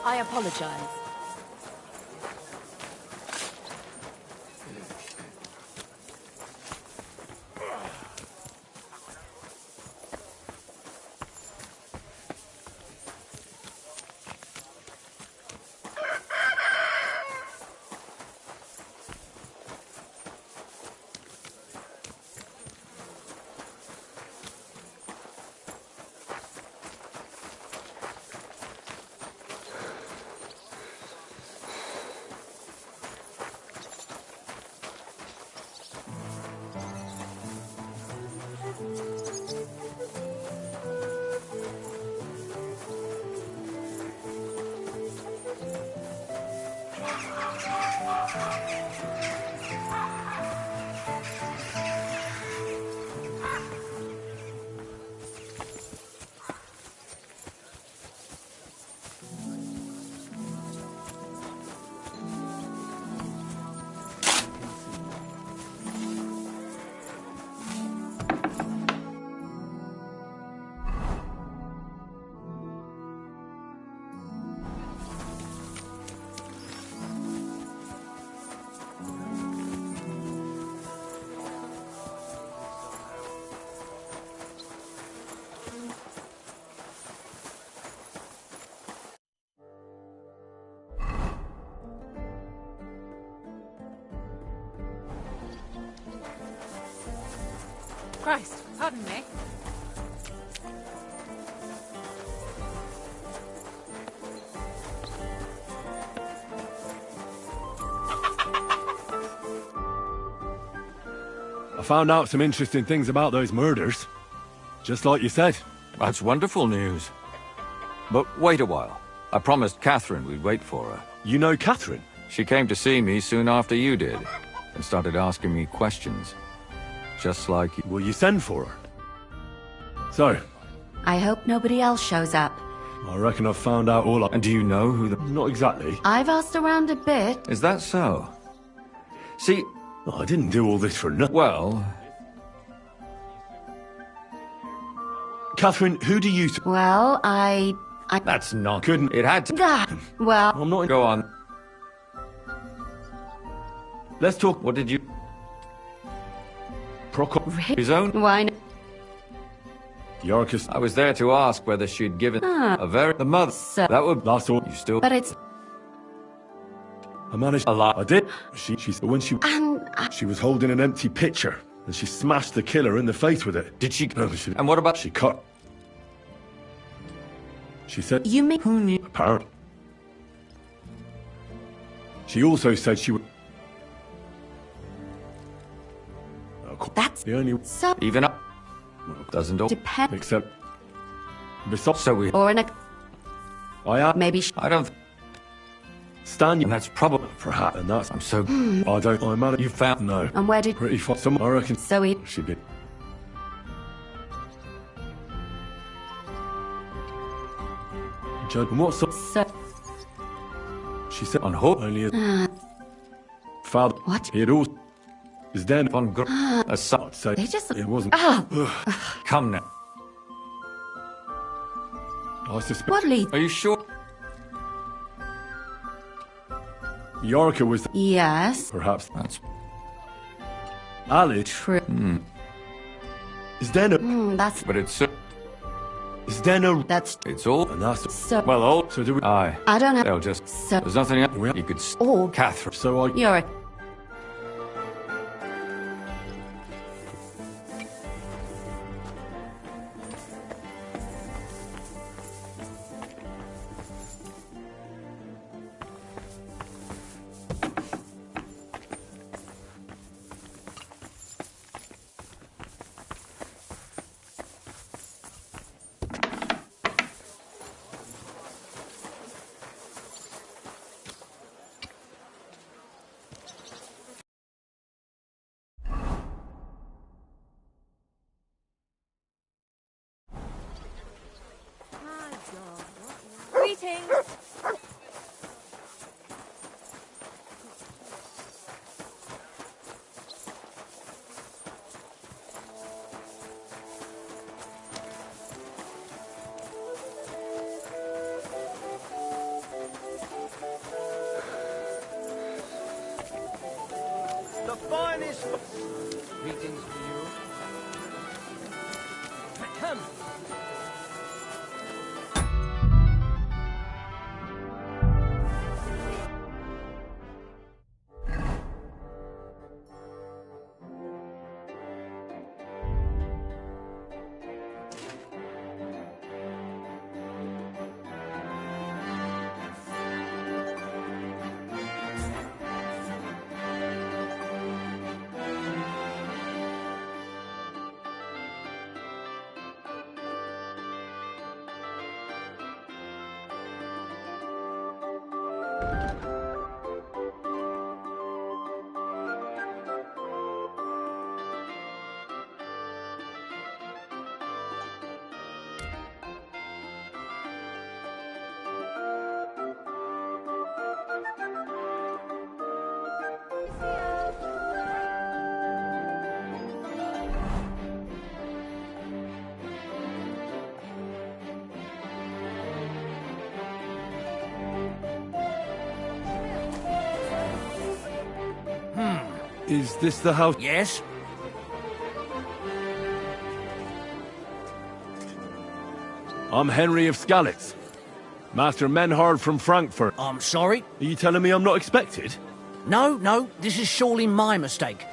I apologize. Christ, pardon me. I found out some interesting things about those murders. Just like you said. That's wonderful news. But wait a while. I promised Catherine we'd wait for her. You know Catherine? She came to see me soon after you did, and started asking me questions. Just like you. Will you send for her? So, I hope nobody else shows up. I reckon I've found out all I... And do you know who the... Not exactly. I've asked around a bit. Is that so? See... I didn't do all this for nothing. Well... Catherine, who do you... Well, I... That's not... Couldn't... It had to... Well... I'm not... Go on. Let's talk... What did you... His own... Why... Yorkist... I was there to ask whether she'd given a very... The mother... That would... Last all... You still... But it's... I managed... A lot. I did. She when she... And... She was holding an empty pitcher, and she smashed the killer in the face with it. Did she... No, she... And what about... She cut... She said... You mean... Who knew? Apparently. She also said she would... That's... The only... So... Even up... Doesn't all... Depend... Except... Besides... So we... Or in a... I am... Maybe... I don't... Stand you... And that's probably... Perhaps... And that's... I'm so... I don't... I managed... You found... No. And where did... Pretty far... Some... I reckon... So it... She did... Judge... And what sort... So... She said... On hook? Only a... Father... What? He had also... Is then... On gr... A son... I'd say... They just... It wasn't... Come now. I suspect... What lead? Are you sure? Yorka was... Yes. Perhaps... That's... Ali... True. Is then a... That's... But it's... Is then a... That's... It's all... And that's... So... Well, all... So do we... Aye. I don't have... They'll just... So... There's nothing else. You could... Oh... Catherine. So I... You're a... The finest... Greetings to you. Come. Is this the house? Yes? I'm Henry of Skalitz. Master Menhard from Frankfurt. I'm sorry? Are you telling me I'm not expected? No, this is surely my mistake.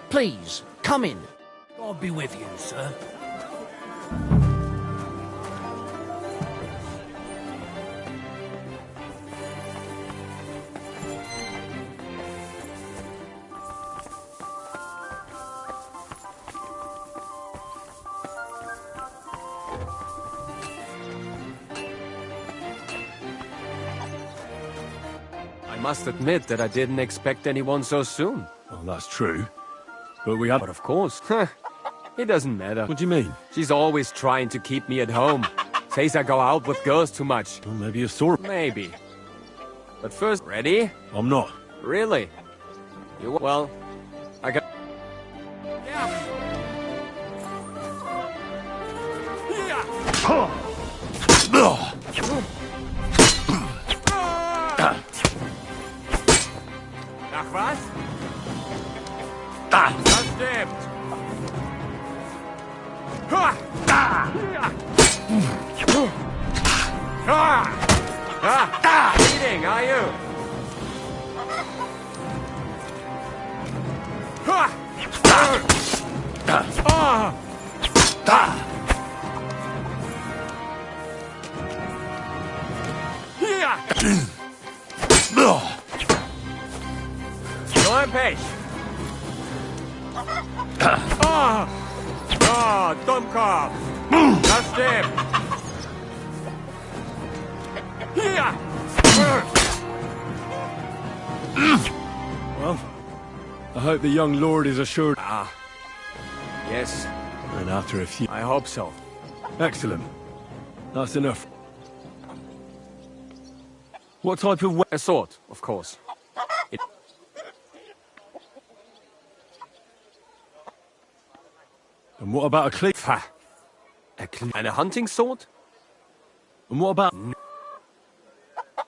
Please, come in. God be with you, sir. I must admit that I didn't expect anyone so soon. Well, that's true. But we had... But of course, it doesn't matter. What do you mean? She's always trying to keep me at home. Says I go out with girls too much. Well, maybe you're sore. Maybe. But first, ready? I'm not. Really? Well, I got... Ach was? Das stimmt. Eating, are you? Nur ein Pech. Dummkopf. Das stimmt. Well, I hope the young lord is assured. Yes, And after a few... I hope so. Excellent. That's enough. What type of... A sword, of course. And what about a cleave? Ha! And a hunting sword? And what about...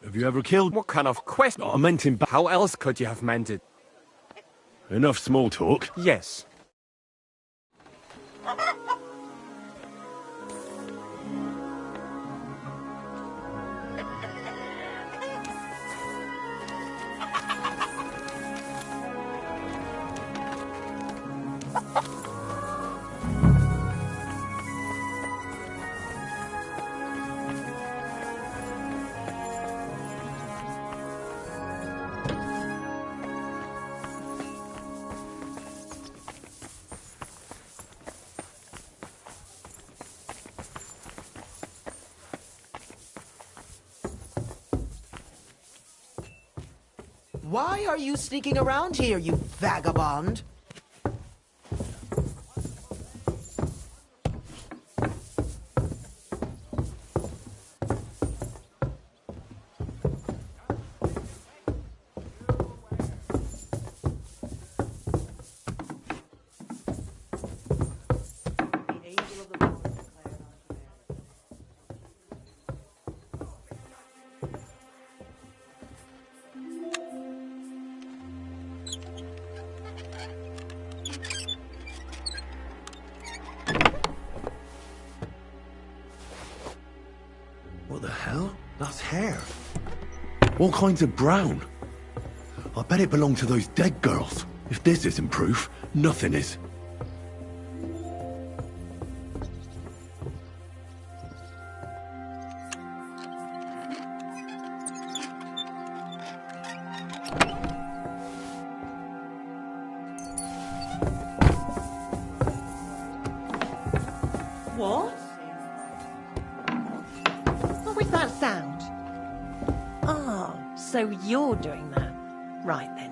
Have you ever killed... What kind of quest? I meant in... How else could you have meant it? Enough small talk. Yes. Why are you sneaking around here, you vagabond? All kinds of brown. I bet it belonged to those dead girls. If this isn't proof, nothing is. What? What was that sound? Ah, so you're doing that. Right then.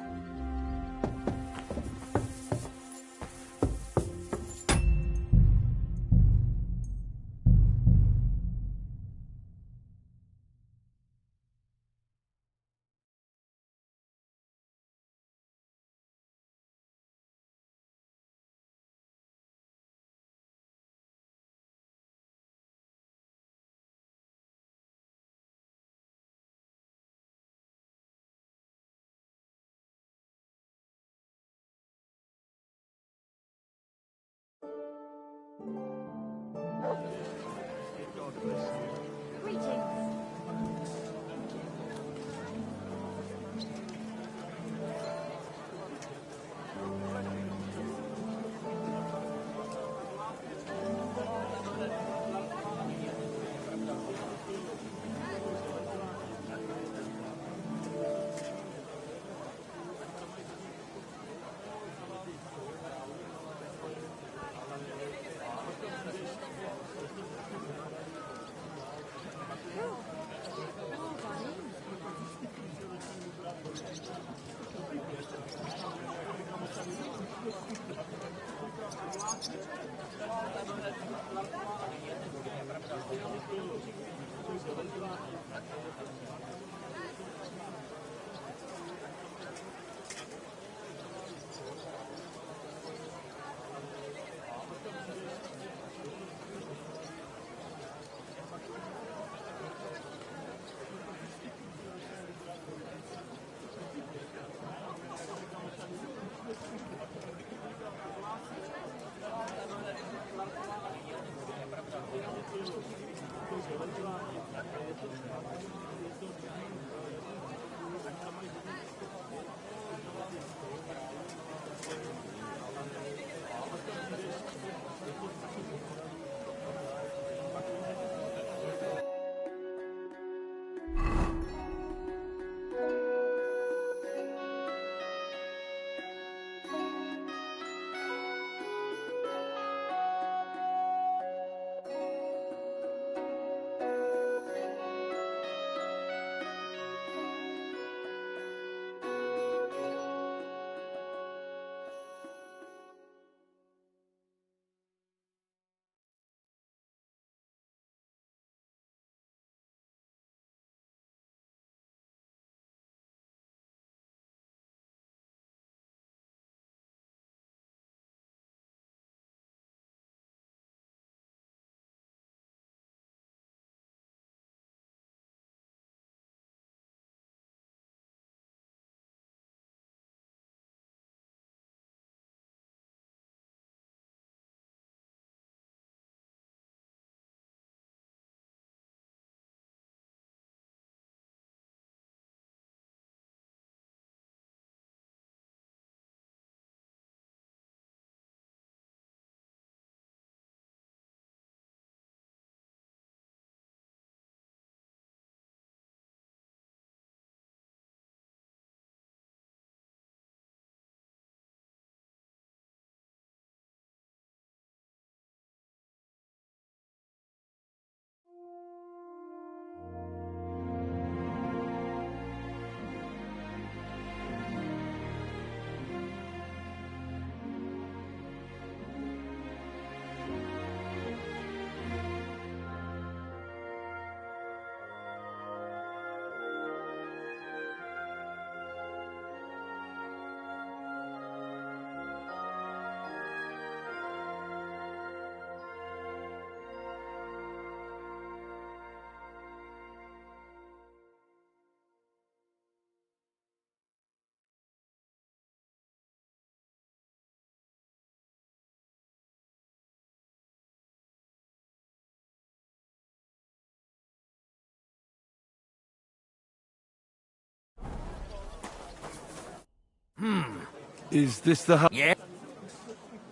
Is this the house? Yeah.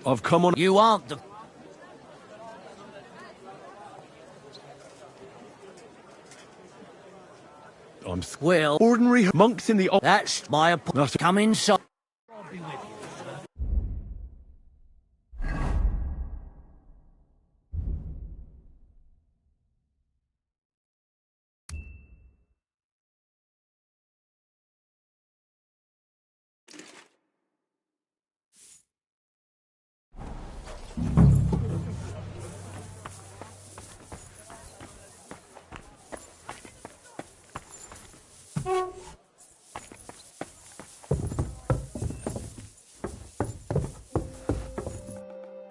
I've come on... You aren't the... I'm... Well... Ordinary monks in the... That's my appointment. Come inside. I'll be with you, sir.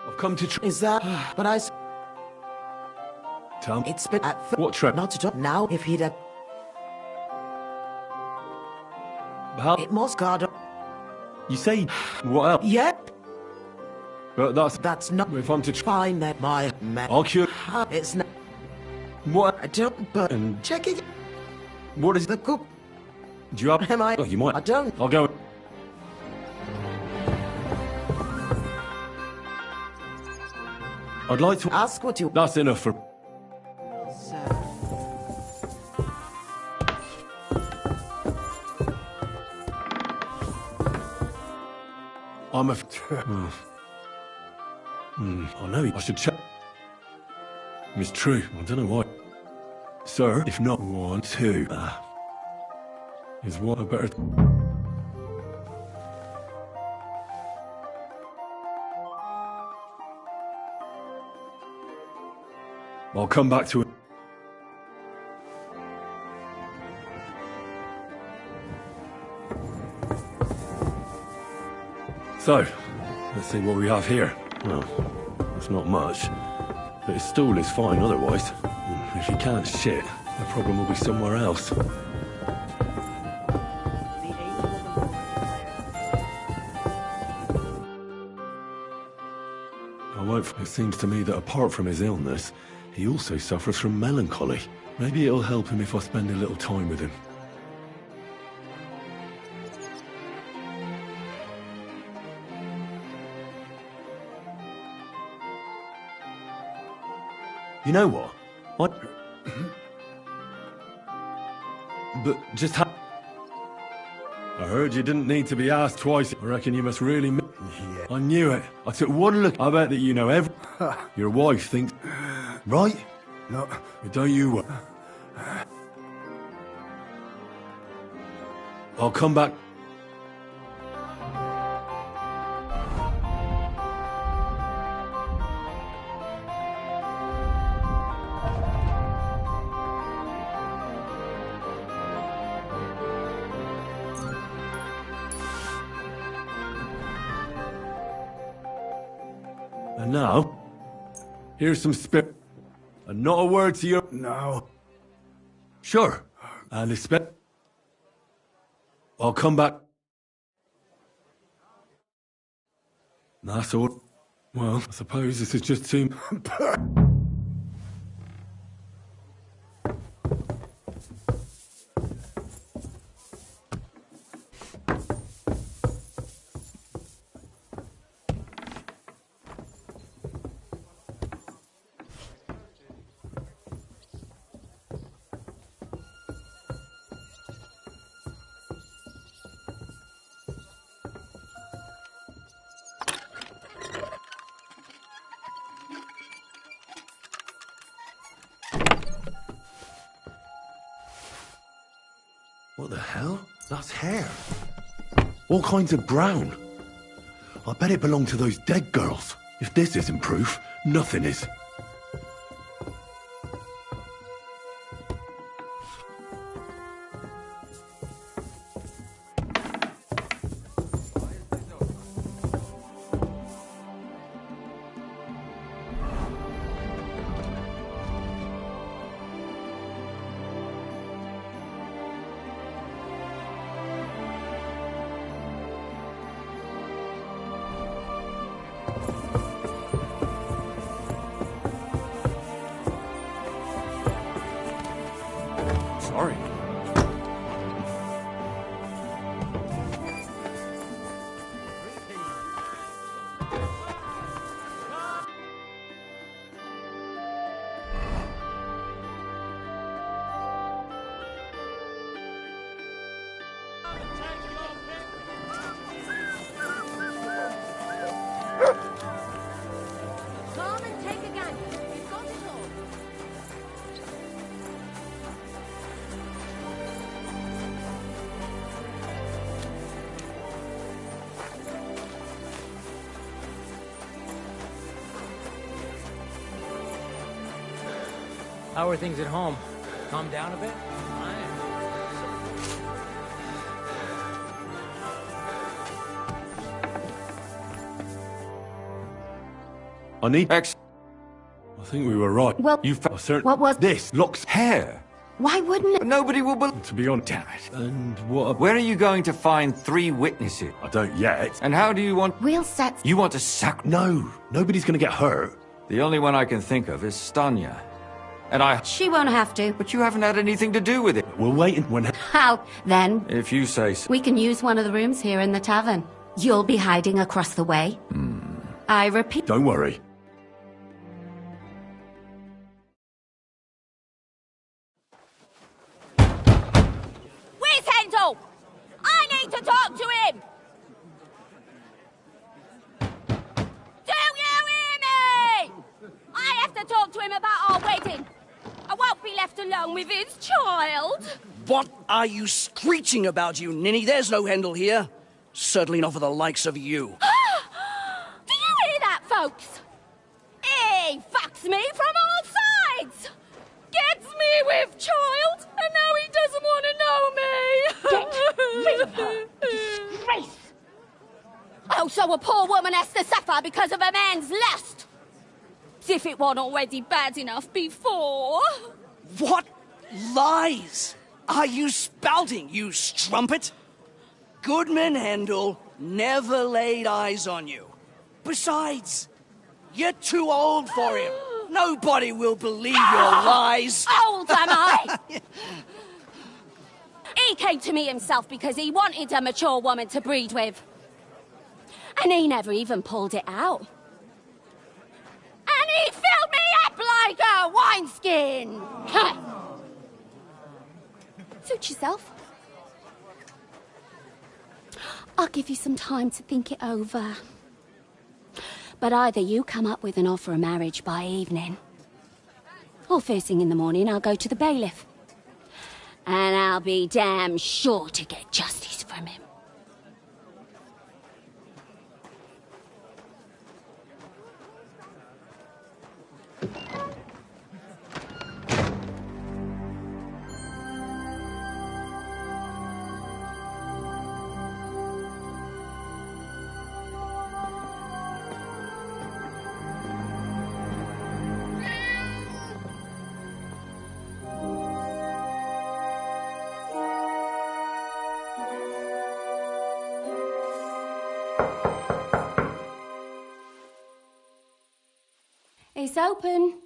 I've come to... Is that... But I... Tom? It's been at... What trip? Not to... Now, if he'd have... How... It must guard... You say... What else? Yep. But that's... That's not... If I'm to... Fine that my... I'll cure... It's not... What? I don't... But... And... Check it. What is... The cook... Do you have... Am I... Oh, you might... I don't... I'll go... I'd like to... Ask what you... That's enough for... Sir. I'm a... I know, I should check... It's true, I don't know why. Sir, if not 1, 2... is what I better... I'll come back to it. So, let's see what we have here. Well, it's not much, but his stool is fine otherwise. If he can't shit, the problem will be somewhere else. I won't... It seems to me that apart from his illness, he also suffers from melancholy. Maybe it'll help him if I spend a little time with him. You know what? What? But just I heard you didn't need to be asked twice. I reckon you must really... Yeah. I knew it. I took one look. I bet that you know every... Your wife thinks... Right? No. But don't you... I'll come back... And now, here's some spit. And not a word to you. No. Sure. And expect... I'll come back. That's all. Well, I suppose this is just too... What the hell? That's hair. All kinds of brown. I bet it belonged to those dead girls. If this isn't proof, nothing is. Sorry. Come and take a gander. We've got it all. How are things at home? Calm down a bit? I need... Ex... I think we were right. Well, you found certain... what was- This looks... Hair? Why wouldn't it? Nobody will believe... To be honest... Damn it. And what... Where are you going to find 3 witnesses? I don't yet. And how do you want... We'll set... You want to sack... No, nobody's gonna get hurt. The only one I can think of is Stanya. And I... She won't have to. But you haven't had anything to do with it. We'll wait and when... How, then? If you say so. We can use one of the rooms here in the tavern. You'll be hiding across the way. I repeat... Don't worry. Where's Handel? I need to talk to him! Do you hear me? I have to talk to him about our wedding. I won't be left alone with his child. What are you screeching about, you ninny? There's no Handel here. Certainly not for the likes of you. Do you hear that, folks? He fucks me from all sides. Gets me with child, and now he doesn't want to know me. Get rid of her. Disgrace. Oh, so a poor woman has to suffer because of a man's lust. As if it wasn't already bad enough before. What lies are you spouting, you strumpet? Goodman Handel never laid eyes on you. Besides, you're too old for him. Nobody will believe your lies. Old am I? He came to me himself because he wanted a mature woman to breed with. And he never even pulled it out. And he filled me up like a wineskin. Suit yourself. I'll give you some time to think it over. But either you come up with an offer of marriage by evening, or first thing in the morning I'll go to the bailiff. And I'll be damn sure to get justice from him. It's open.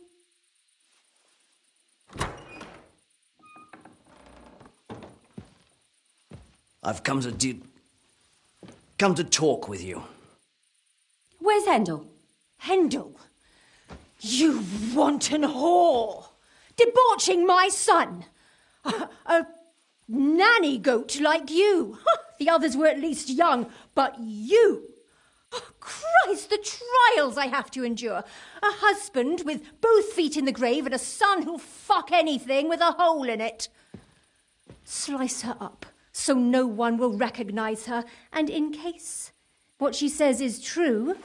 I've come to talk with you. Where's Handel? Handel, you wanton whore! Debauching my son! A nanny goat like you! The others were at least young, but you! Oh, Christ, the trials I have to endure! A husband with both feet in the grave and a son who'll fuck anything with a hole in it. Slice her up so no one will recognize her, and in case what she says is true,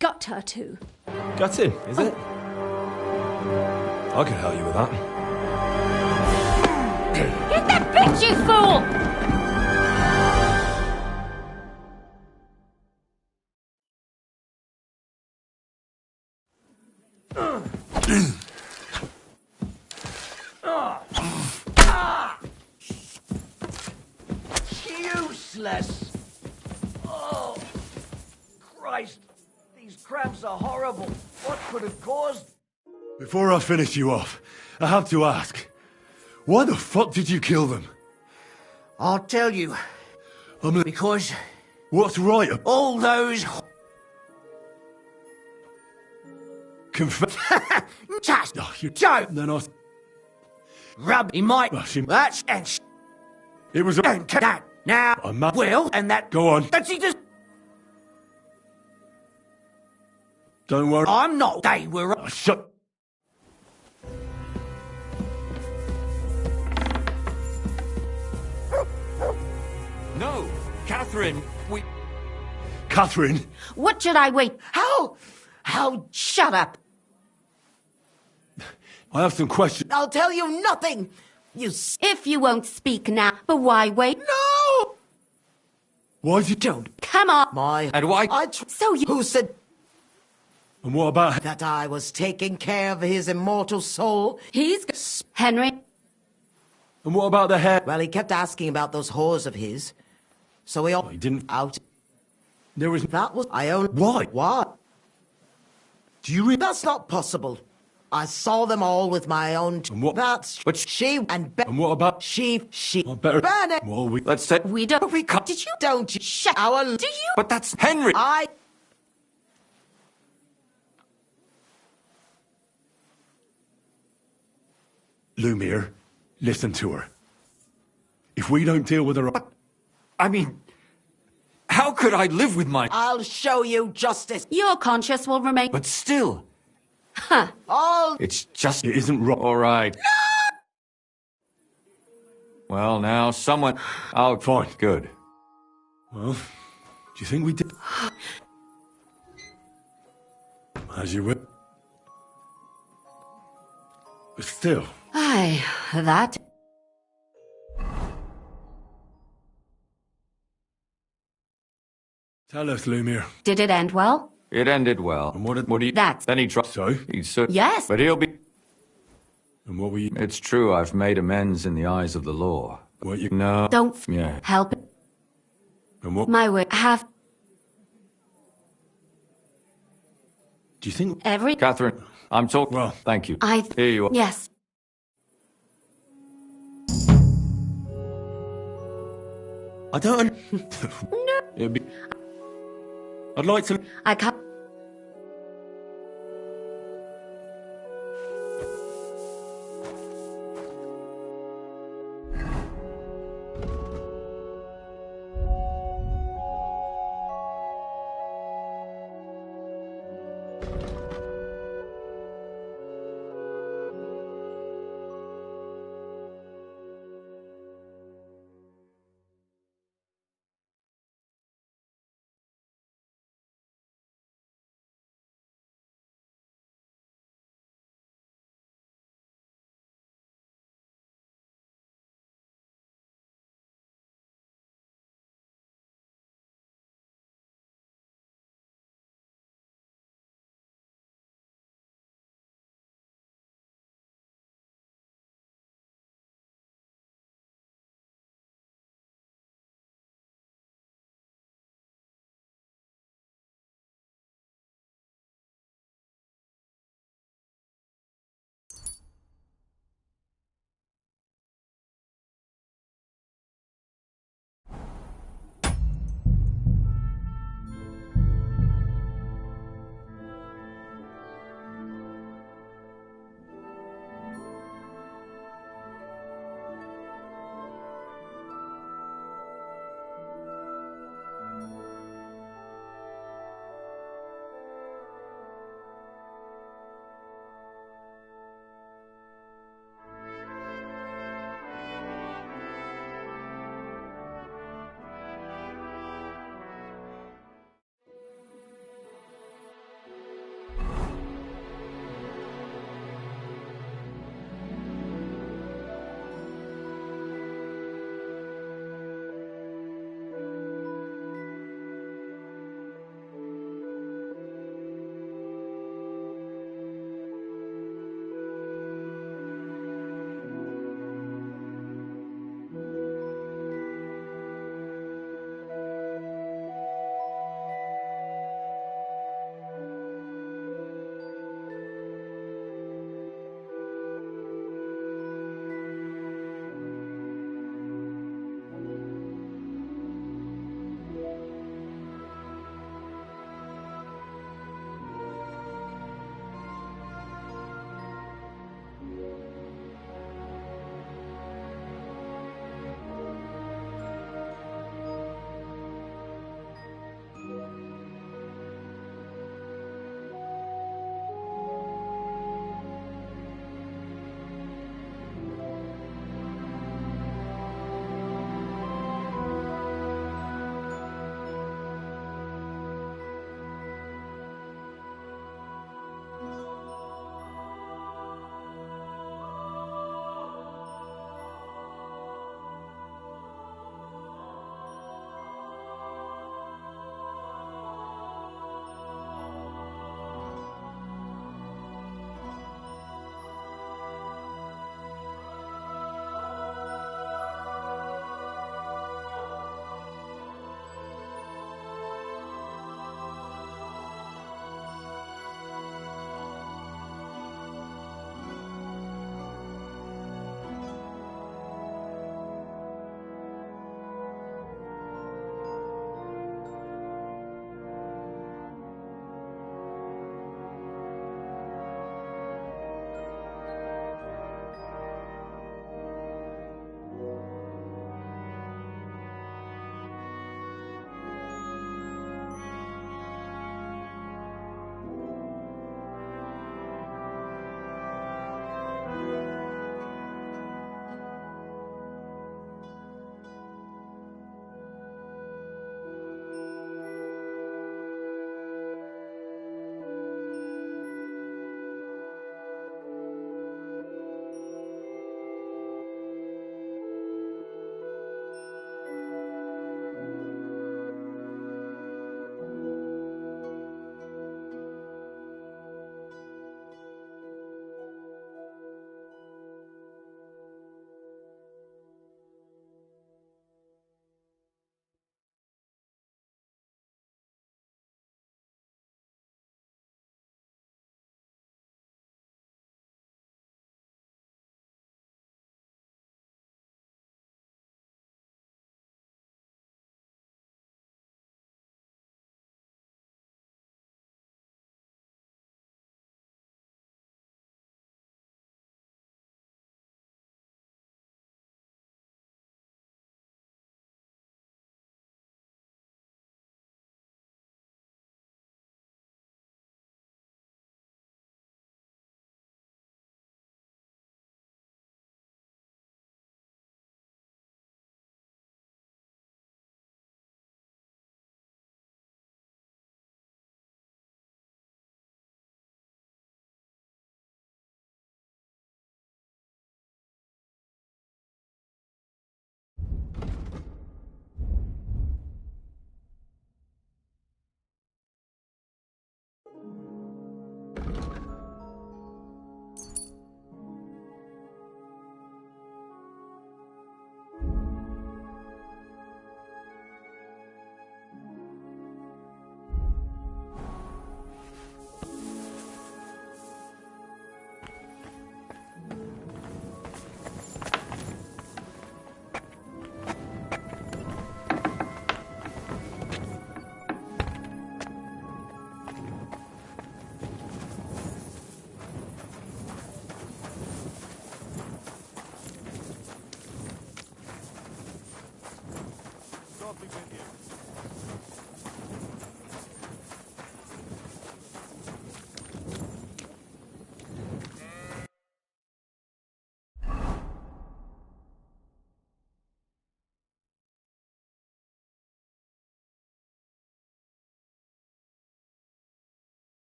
gut her too. Gutting, is it? I can help you with that. Get that bitch, you fool! Useless! Oh, Christ! These cramps are horrible. What could have caused... Before I finish you off, I have to ask, why the fuck did you kill them? I'll tell you. Because What's right? all those... Confess. Just Oh, you don't Then I... rub he might. Rush him. That's and It was a... and that now I'm not- will and that Go on. that's he just Don't worry. I'm not. They were. Oh, shut. No, Catherine, we... Catherine. What should I wait? How? Shut up. I have some questions. I'll tell you nothing. If you won't speak now, but why wait? No! Why did you... Don't. Come on. My... And why... So you... Who said And what about... that I was taking care of his immortal soul? He's... Henry. And what about the hair? Well, he kept asking about those whores of his. So we all... He didn't... Out. There was... That was... I own... Why? Why? Do you really... That's not possible. I saw them all with my own... And what... That's... But she and... And what about... She... I better... Burn it! Well, we... Let's say... We don't... We can't... Did you... Don't you... Shut... Our... Do you... But that's Henry! I... Lumiere, listen to her. If we don't deal with her... I mean... How could I live with my... I'll show you justice. Your conscience will remain... But still... Huh. All... It's just... It isn't right. All right. No! Well, now, someone... Oh, Fine. Good. Well, do you think we did? As you will. But still... Aye, that... Tell us, Lumiere. Did it end well? It ended well. And what do you... That's... Then he tried... So? He's so... Yes. But he'll be... And what were you... It's true, I've made amends in the eyes of the law. What you... No... Don't... Yeah. Help it. And what... My word. Have... Do you think... Every... Catherine, I'm talking... Well... Thank you. I... Here you are. Yes. I don't... No. It'd be... I'd like to... I can't...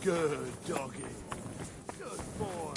Good doggy. Good boy.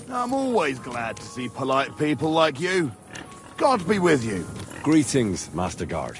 I'm always glad to see polite people like you. God be with you. Greetings, Master Guard.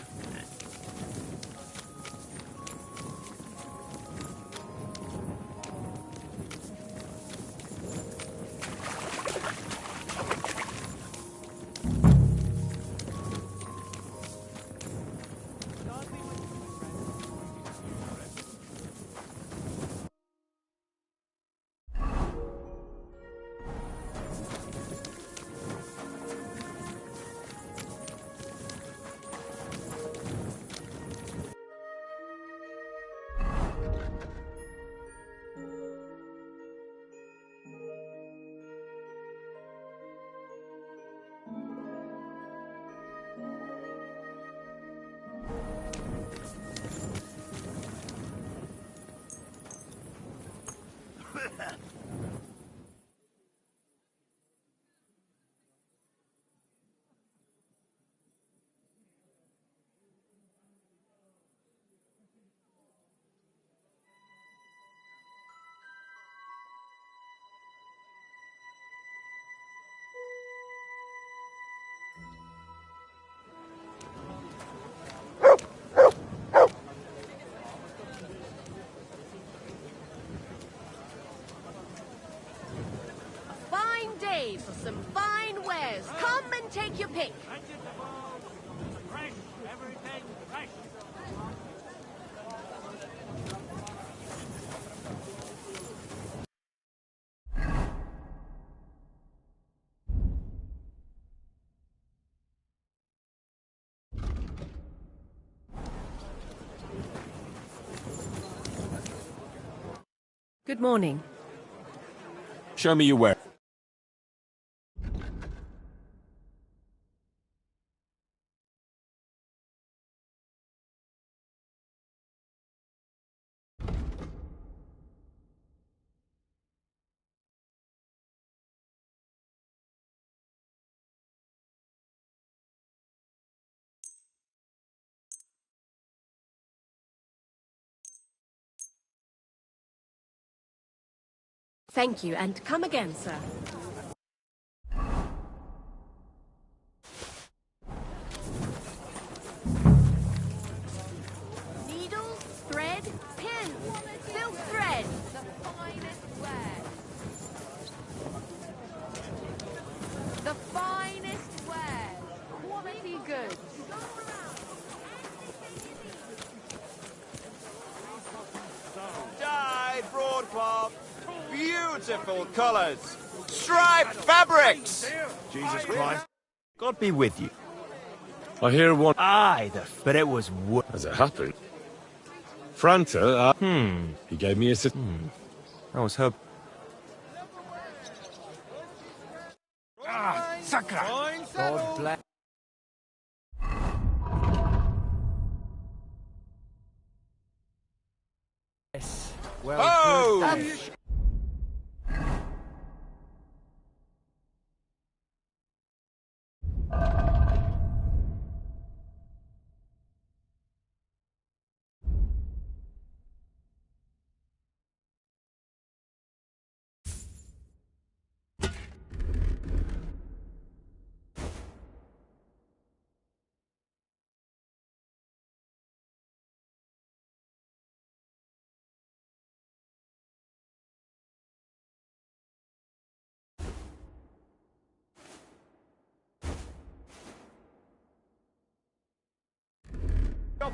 Fine day for some fine wares. Come and take your pick. Good morning. Show me your ware. Thank you, and come again, sir. Needles, thread, pins, silk thread. The finest wares. The finest wares. Quality goods. Dyed broadcloth. Beautiful colours. Striped fabrics. Jesus Christ. God be with you. I hear one. Aye, but it was As it happened. Franta, he gave me a... I was hoping. Sakra! God bless. Yes. Well, Oh!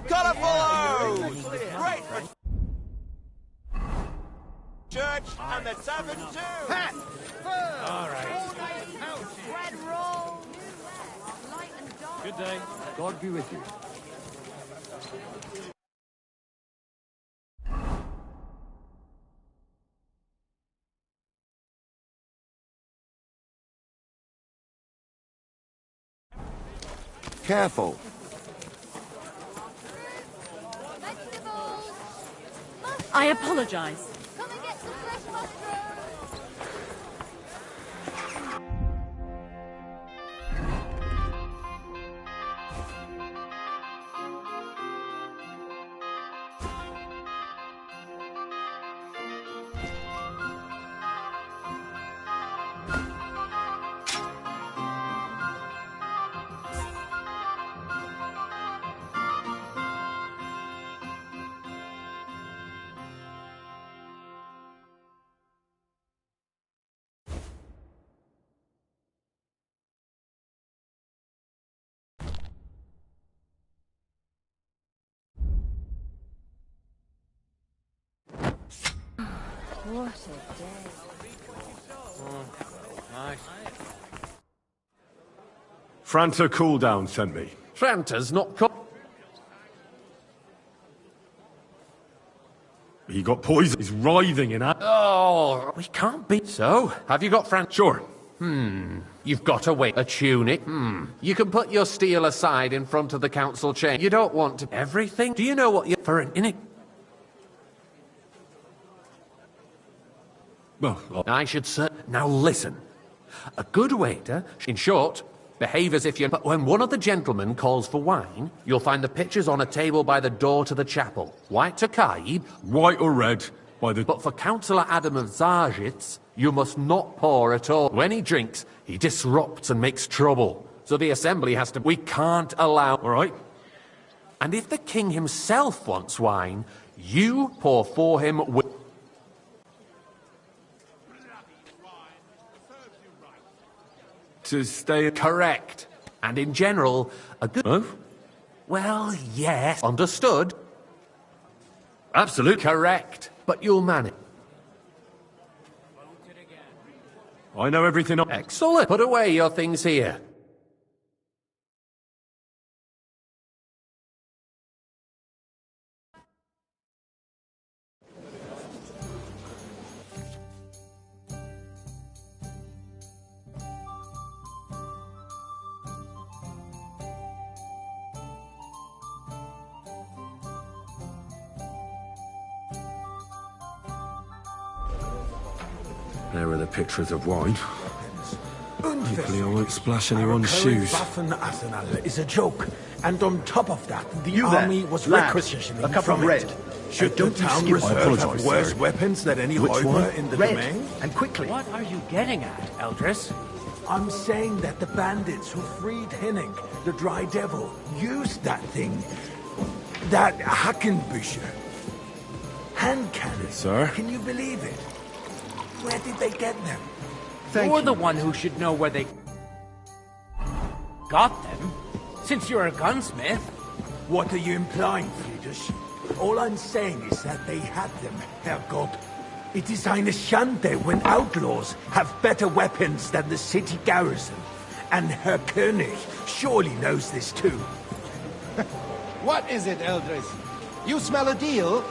Colourful! Great for church and the tavern too! all right. Bread roll. Light and dark. Good day. God be with you. Careful. I apologize. Come and get some fresh mushrooms. What a day. Nice. Franta Cooldown sent me. Franta's not He got poisoned. He's writhing in... Oh, we can't be... So, have you got Franta? Sure. You've got to wait. A tunic? You can put your steel aside in front of the council chamber. You don't want to... Everything? Do you know what you're... For an in it... Well, I should say... Now listen. A good waiter, in short, behave as if you're... But when one of the gentlemen calls for wine, you'll find the pitchers on a table by the door to the chapel. White to Kaib. white or red by the... But for Councillor Adam of Zarjitz, you must not pour at all. When he drinks, he disrupts and makes trouble. So the assembly has to... We can't allow... All right. And if the king himself wants wine, you pour for him with... To stay... Correct. And in general, a good... Oh? Well, yes. Understood? Absolute. Correct. But you'll manage. I know everything. Excellent. Put away your things here. There are the pictures of wine. Hopefully I won't splash anyone's shoes. Waffenarsenal is a joke, and on top of that, the army was lad, requisitioning a cup from of red. it. Should the town reserve have worse weapons than any Räuber in the domain? And quickly. What are you getting at, Eldris? I'm saying that the bandits who freed Henning, the Dry Devil, used that thing. That Hackenbücher. Hand cannon. Sir? Can you believe it? Where did they get them? You're the one who should know where they got them, since you're a gunsmith. What are you implying, Friedrich? All I'm saying is that they had them, Herrgott. It is eine Schande when outlaws have better weapons than the city garrison. And Herr König surely knows this too. What is it, Eldris? You smell a deal?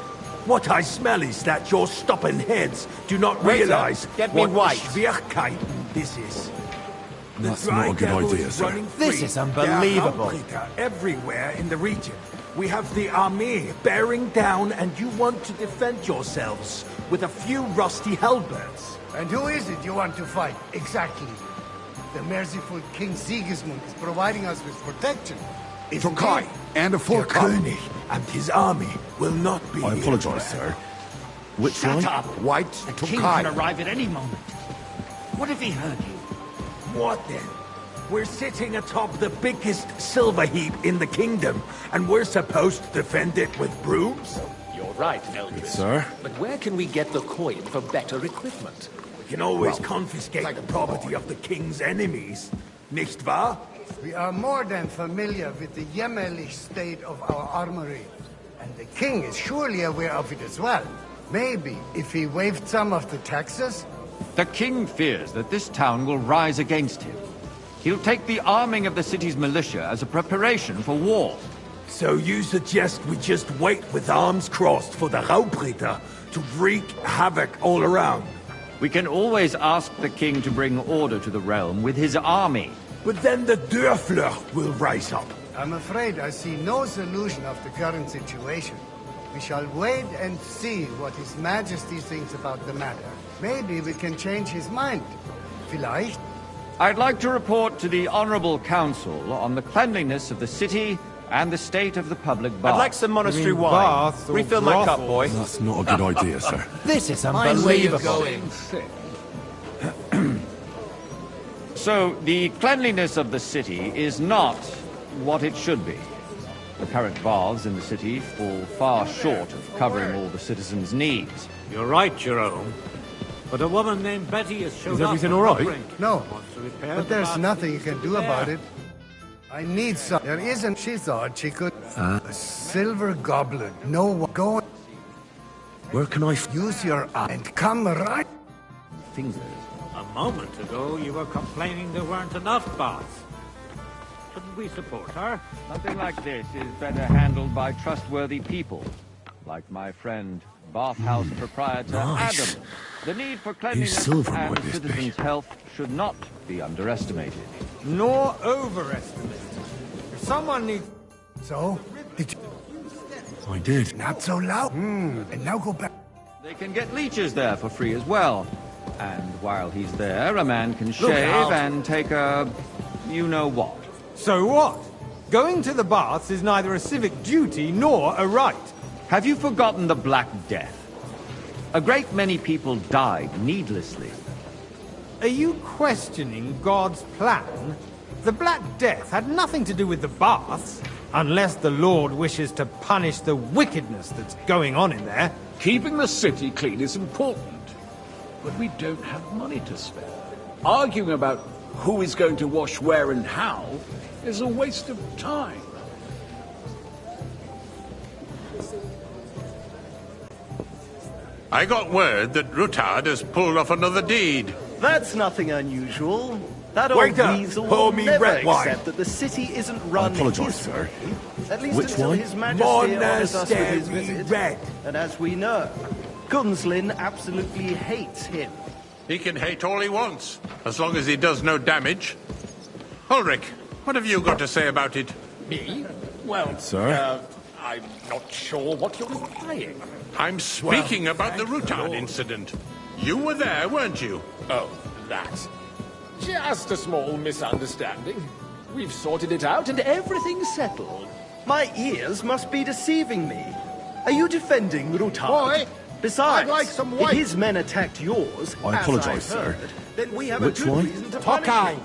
What I smell is that your stubborn heads do not Waiter, realize get me what white. Schwierigkeiten this is. That's The not a dry good devil idea, is sir. running free. This is There are unbelievable. Raumbringer everywhere in the region. We have the army bearing down, and you want to defend yourselves with a few rusty halberds. And who is it you want to fight, exactly? The merciful King Sigismund is providing us with protection. Tokai and a full Der König and his army will not be I here apologize, forever. sir. Which Shut one? up! White The king Tokai. can arrive at any moment. What if he heard you? What then? We're sitting atop the biggest silver heap in the kingdom, and we're supposed to defend it with brooms? You're right, Eldris. Sir? But where can we get the coin for better equipment? We can always confiscate the property of the king's enemies, nicht wahr? We are more than familiar with the jämmerlich state of our armory. And the king is surely aware of it as well. Maybe if he waived some of the taxes? The king fears that this town will rise against him. He'll take the arming of the city's militia as a preparation for war. So you suggest we just wait with arms crossed for the Raubritter to wreak havoc all around? We can always ask the king to bring order to the realm with his army. But then the Dörfler will rise up. I'm afraid I see no solution of the current situation. We shall wait and see what His Majesty thinks about the matter. Maybe we can change his mind. Vielleicht? I'd like to report to the Honorable Council on the cleanliness of the city and the state of the public baths. I'd like some monastery You mean wine. baths or Refill my cup, brothels? boy. That's not a good idea, sir. This is Mind where you're unbelievable. going. So, the cleanliness of the city is not what it should be. The current baths in the city fall far short of covering all the citizens' needs. You're right, Jerome. But a woman named Betty has showed Is up. everything at all right? Brink. No. Wants to repair But the there's bathroom nothing you can do there. about it. I need some. There isn't. She thought she could. A silver goblet. No one. Go. Where can I Use your eye and come right. Fingers. A moment ago, you were complaining there weren't enough baths. Shouldn't we support her? Something like this is better handled by trustworthy people, like my friend, bathhouse proprietor Nice. Adam. The need for cleanliness silver and might this be? citizens' health should not be underestimated. Nor overestimated. If someone needs... So, did you... I did. Not so loud. And now go back. They can get leeches there for free as well. And while he's there, a man can Look shave out. and take a... you-know-what. So what? Going to the baths is neither a civic duty nor a right. Have you forgotten the Black Death? A great many people died needlessly. Are you questioning God's plan? The Black Death had nothing to do with the baths, unless the Lord wishes to punish the wickedness that's going on in there. Keeping the city clean is important, but we don't have money to spare. Arguing about who is going to wash where and how is a waste of time. I got word that Rutard has pulled off another deed. That's nothing unusual. That old Waiter, weasel pour will me never red wine. accept that the city isn't run apologise, his sir. way. At least Which until one? His Majesty honors us with his Monastery visit. red. And as we know, Gunslin absolutely hates him. He can hate all he wants, as long as he does no damage. Ulrich, what have you got to say about it? Me? Well, Sir? I'm not sure what you're implying. I'm speaking about the Rutard incident. You were there, weren't you? Oh, that. Just a small misunderstanding. We've sorted it out and everything's settled. My ears must be deceiving me. Are you defending Rutard? Boy, Besides, I'd like some if white. his men attacked yours, I as apologise, I've heard, sir. then we have Which a good one? reason to punish Tokai. him.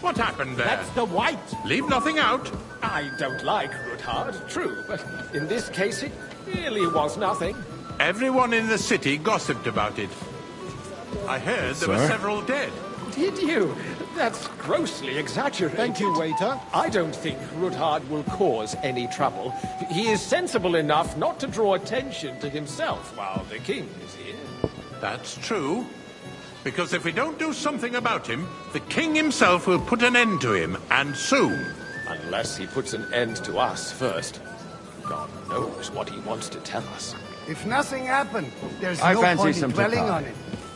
What happened there? That's the white. Leave nothing out. I don't like Rutard, true, but in this case it really was nothing. Everyone in the city gossiped about it. I heard there were Sir? several dead. Did you? That's grossly exaggerated. Thank you, waiter. I don't think Rutard will cause any trouble. He is sensible enough not to draw attention to himself while the king is here. That's true. Because if we don't do something about him, the king himself will put an end to him, and soon. Unless he puts an end to us first. God knows what he wants to tell us. If nothing happened, there's I no fancy point some in dwelling Tokai. on it.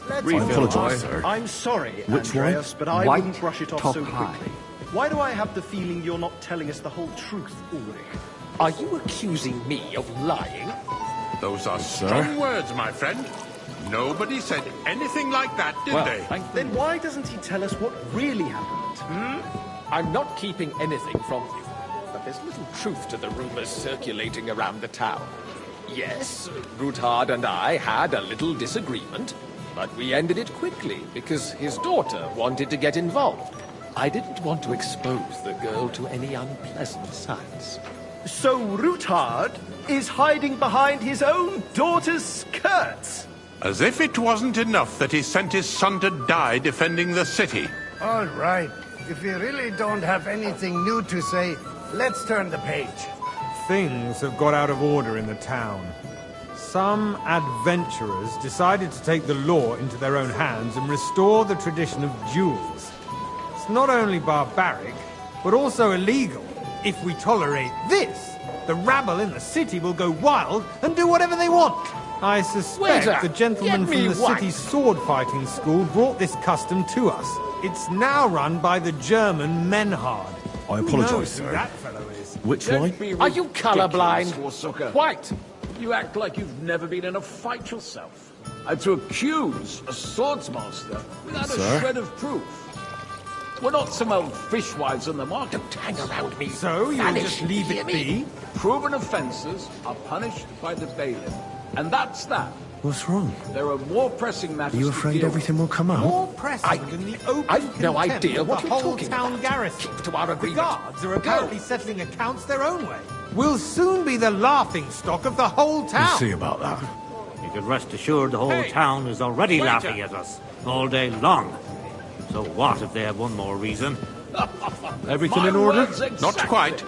Let's I apologize, sir. I'm sorry, Which Andreas, one? but I White wouldn't brush it off so Tokai. quickly. Why do I have the feeling you're not telling us the whole truth, Ulrich? Are you accusing me of lying? Those are strong words, my friend. Nobody said anything like that, did they? Then why doesn't he tell us what really happened? I'm not keeping anything from you, but there's little truth to the rumors circulating around the town. Yes, Ruthard and I had a little disagreement, but we ended it quickly because his daughter wanted to get involved. I didn't want to expose the girl to any unpleasant sights. So Ruthard is hiding behind his own daughter's skirts? As if it wasn't enough that he sent his son to die defending the city. All right. If you really don't have anything new to say, let's turn the page. Things have got out of order in the town. Some adventurers decided to take the law into their own hands and restore the tradition of duels. It's not only barbaric, but also illegal. If we tolerate this, the rabble in the city will go wild and do whatever they want. I suspect Waiter, the gentleman get me from the one. city's sword-fighting school brought this custom to us. It's now run by the German Menhard. I Who apologise, knows who sir. that fellow is? Which Don't line? be Are you colourblind? Forsucker. White! You act like you've never been in a fight yourself. And to accuse a swordsmaster without Sir? a shred of proof. We're not some old fishwives on the market. Don't hang around me. So, you'll Vanish, just leave hear it me? be? Proven offences are punished by the bailiff. And that's that. What's wrong? There are more pressing matters Are you to afraid deal everything will come out? More pressing than the open I've no contempt idea of what the you're whole talking town about. garrison. Keep to our The agreement. guards are Go. apparently settling accounts their own way. We'll soon be the laughing stock of the whole We'll town. see about that. You can rest assured the whole town is already laughing at us all day long. So what if they have one more reason? Everything in order? Not quite.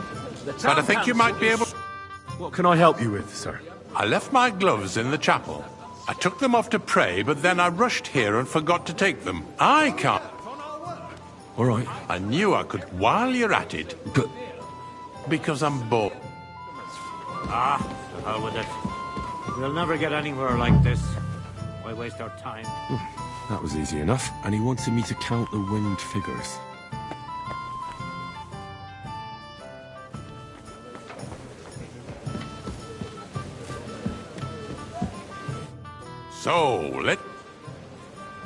But I think you might be able... What can I help you with, sir? I left my gloves in the chapel. I took them off to pray, but then I rushed here and forgot to take them. I can't. All right. I knew I could while you're at it. But... Because I'm bored. Ah, to hell with it. We'll never get anywhere like this. Why waste our time? That was easy enough. And he wanted me to count the winged figures. So, I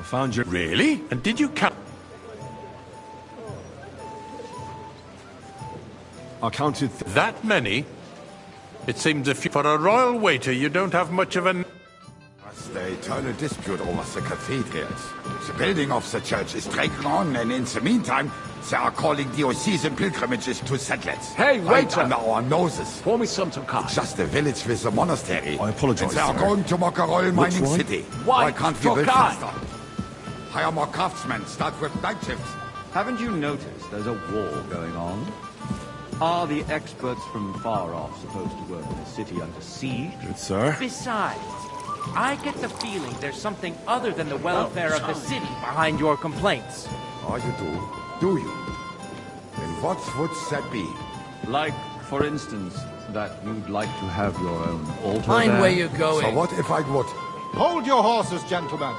found your... Really? And did you count? I counted... That many? It seems if you... For a royal waiter, you don't have much of an... The eternal dispute over the cathedrals. The building of the church is dragging on, and in the meantime, they are calling diocesan pilgrimages to settlers. Hey, right waiter! under our noses. Pour me some Tokai. It's just a village with a monastery. I apologise, And they are sir. going to mock a royal mining one? city. Why Why can't we build Tokai? faster? Hire more craftsmen, start with night shifts. Haven't you noticed there's a war going on? Are the experts from far off supposed to work in a city under siege? Good, sir. Besides, I get the feeling there's something other than the welfare of the city behind your complaints. Oh, you do? Do you? Then what would that be? Like, for instance, that you'd like to have your own altar Mind there? where you're going. So what if I would? Hold your horses, gentlemen.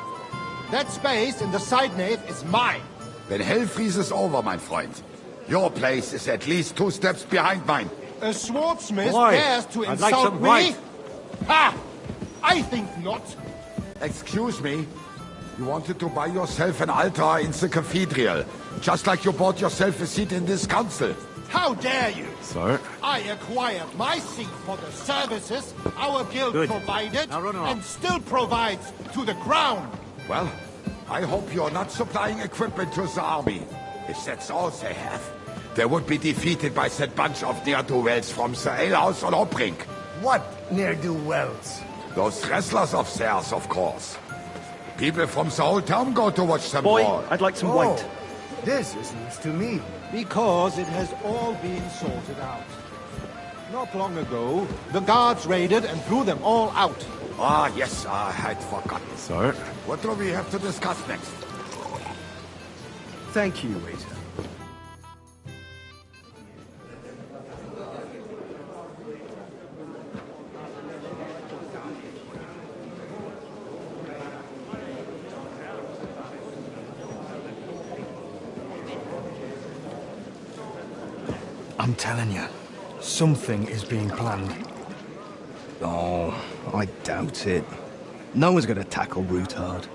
That space in the side nave is mine. Then hell freezes over, my friend. Your place is at least 2 steps behind mine. A swordsmith Why? dares to I'd like insult some me? right. Ha! I think not. Excuse me? You wanted to buy yourself an altar in the cathedral, just like you bought yourself a seat in this council. How dare you? Sir? I acquired my seat for the services our guild Good. provided Now run along. and still provides to the crown. Well, I hope you're not supplying equipment to the army. If that's all they have, they would be defeated by that bunch of ne'er-do-wells from the alehouse on Obrink. What ne'er-do-wells? Those wrestlers of theirs, of course. People from the whole town go to watch them Boy, brawl. I'd like some Oh, white. this is news to me. Because it has all been sorted out. Not long ago, the guards raided and threw them all out. Ah, yes, I had forgotten. Sir? What do we have to discuss next? Thank you, waiter. I'm telling you, something is being planned. Oh, I doubt it. No one's gonna tackle Rootard.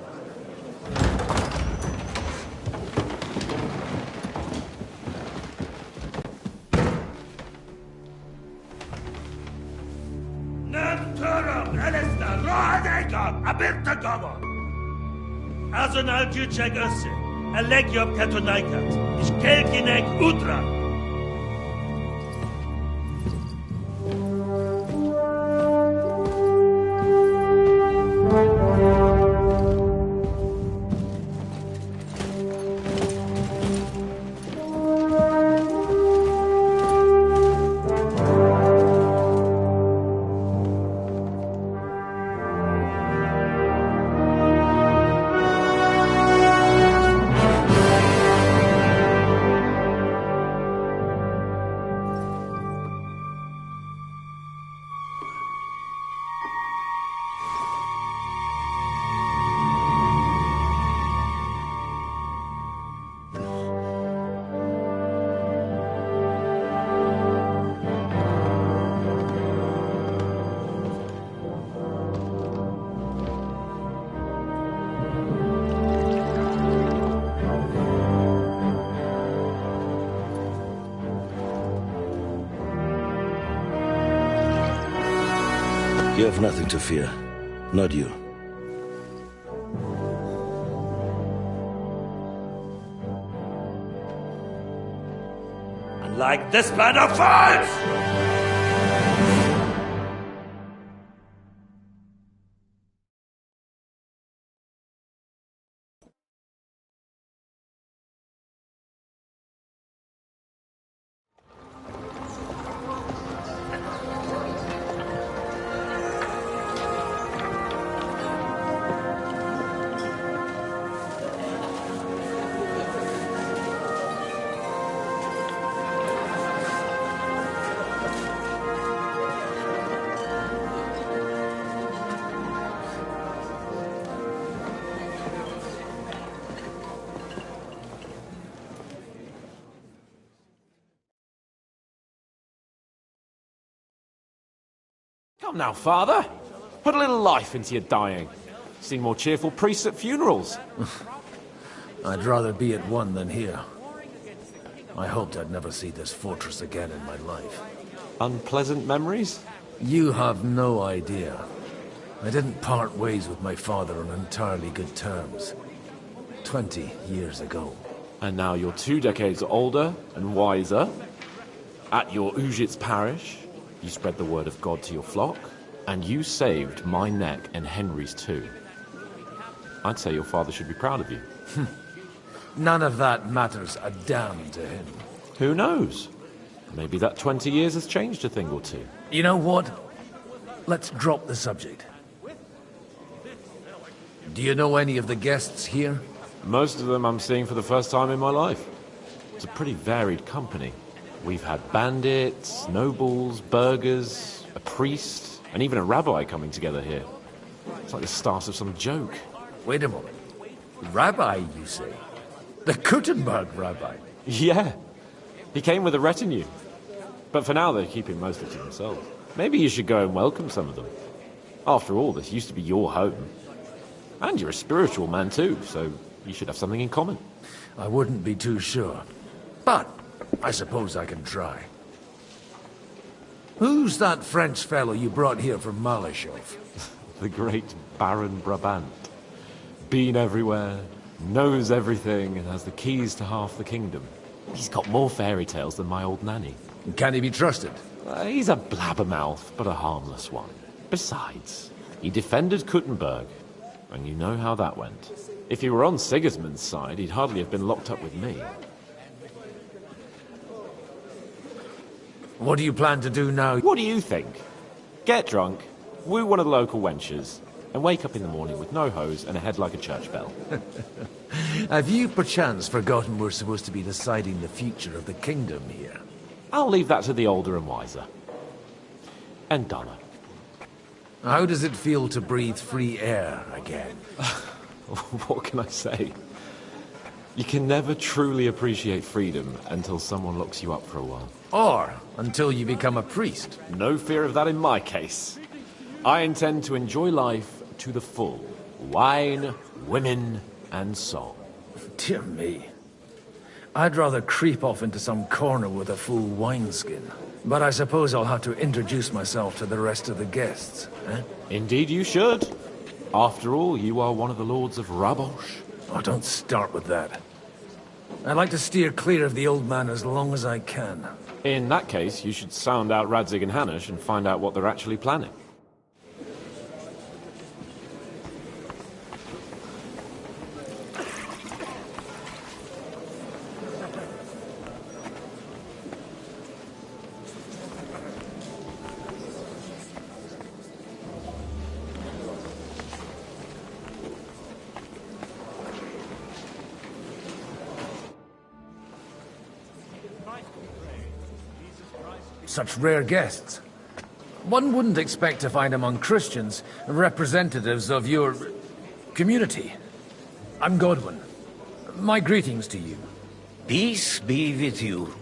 Azonal Jucheg Össe, Elegiop Katonaikat, Ishkelkinek Utra. You have nothing to fear. Not you. Unlike this plan of fights! Come now, Father. Put a little life into your dying. Seen more cheerful priests at funerals. I'd rather be at one than here. I hoped I'd never see this fortress again in my life. Unpleasant memories? You have no idea. I didn't part ways with my father on entirely good terms. 20 years ago. And now you're 2 decades older and wiser. At your Ujit's parish, you spread the word of God to your flock, and you saved my neck and Henry's too. I'd say your father should be proud of you. None of that matters a damn to him. Who knows? Maybe that 20 years has changed a thing or two. You know what? Let's drop the subject. Do you know any of the guests here? Most of them I'm seeing for the first time in my life. It's a pretty varied company. We've had bandits, nobles, burghers, a priest, and even a rabbi coming together here. It's like the start of some joke. Wait a moment. Rabbi, you say? The Gutenberg rabbi? Yeah. He came with a retinue. But for now, they're keeping most of it to themselves. Maybe you should go and welcome some of them. After all, this used to be your home. And you're a spiritual man too, so you should have something in common. I wouldn't be too sure. But I suppose I can try. Who's that French fellow you brought here from Malashov? The great Baron Brabant. Been everywhere, knows everything, and has the keys to half the kingdom. He's got more fairy tales than my old nanny. Can he be trusted? He's a blabbermouth, but a harmless one. Besides, he defended Gutenberg, and you know how that went. If he were on Sigismund's side, he'd hardly have been locked up with me. What do you plan to do now? What do you think? Get drunk, woo one of the local wenches, and wake up in the morning with no hose and a head like a church bell. Have you perchance forgotten we're supposed to be deciding the future of the kingdom here? I'll leave that to the older and wiser. And Donna. How does it feel to breathe free air again? What can I say? You can never truly appreciate freedom until someone locks you up for a while. Or until you become a priest. No fear of that in my case. I intend to enjoy life to the full. Wine, women, and song. Dear me. I'd rather creep off into some corner with a full wineskin. But I suppose I'll have to introduce myself to the rest of the guests, eh? Indeed you should. After all, you are one of the lords of Rabosh. Oh, don't start with that. I'd like to steer clear of the old man as long as I can. In that case, you should sound out Radzig and Hanush and find out what they're actually planning. Such rare guests. One wouldn't expect to find among Christians representatives of your community. I'm Godwin. My greetings to you. Peace be with you.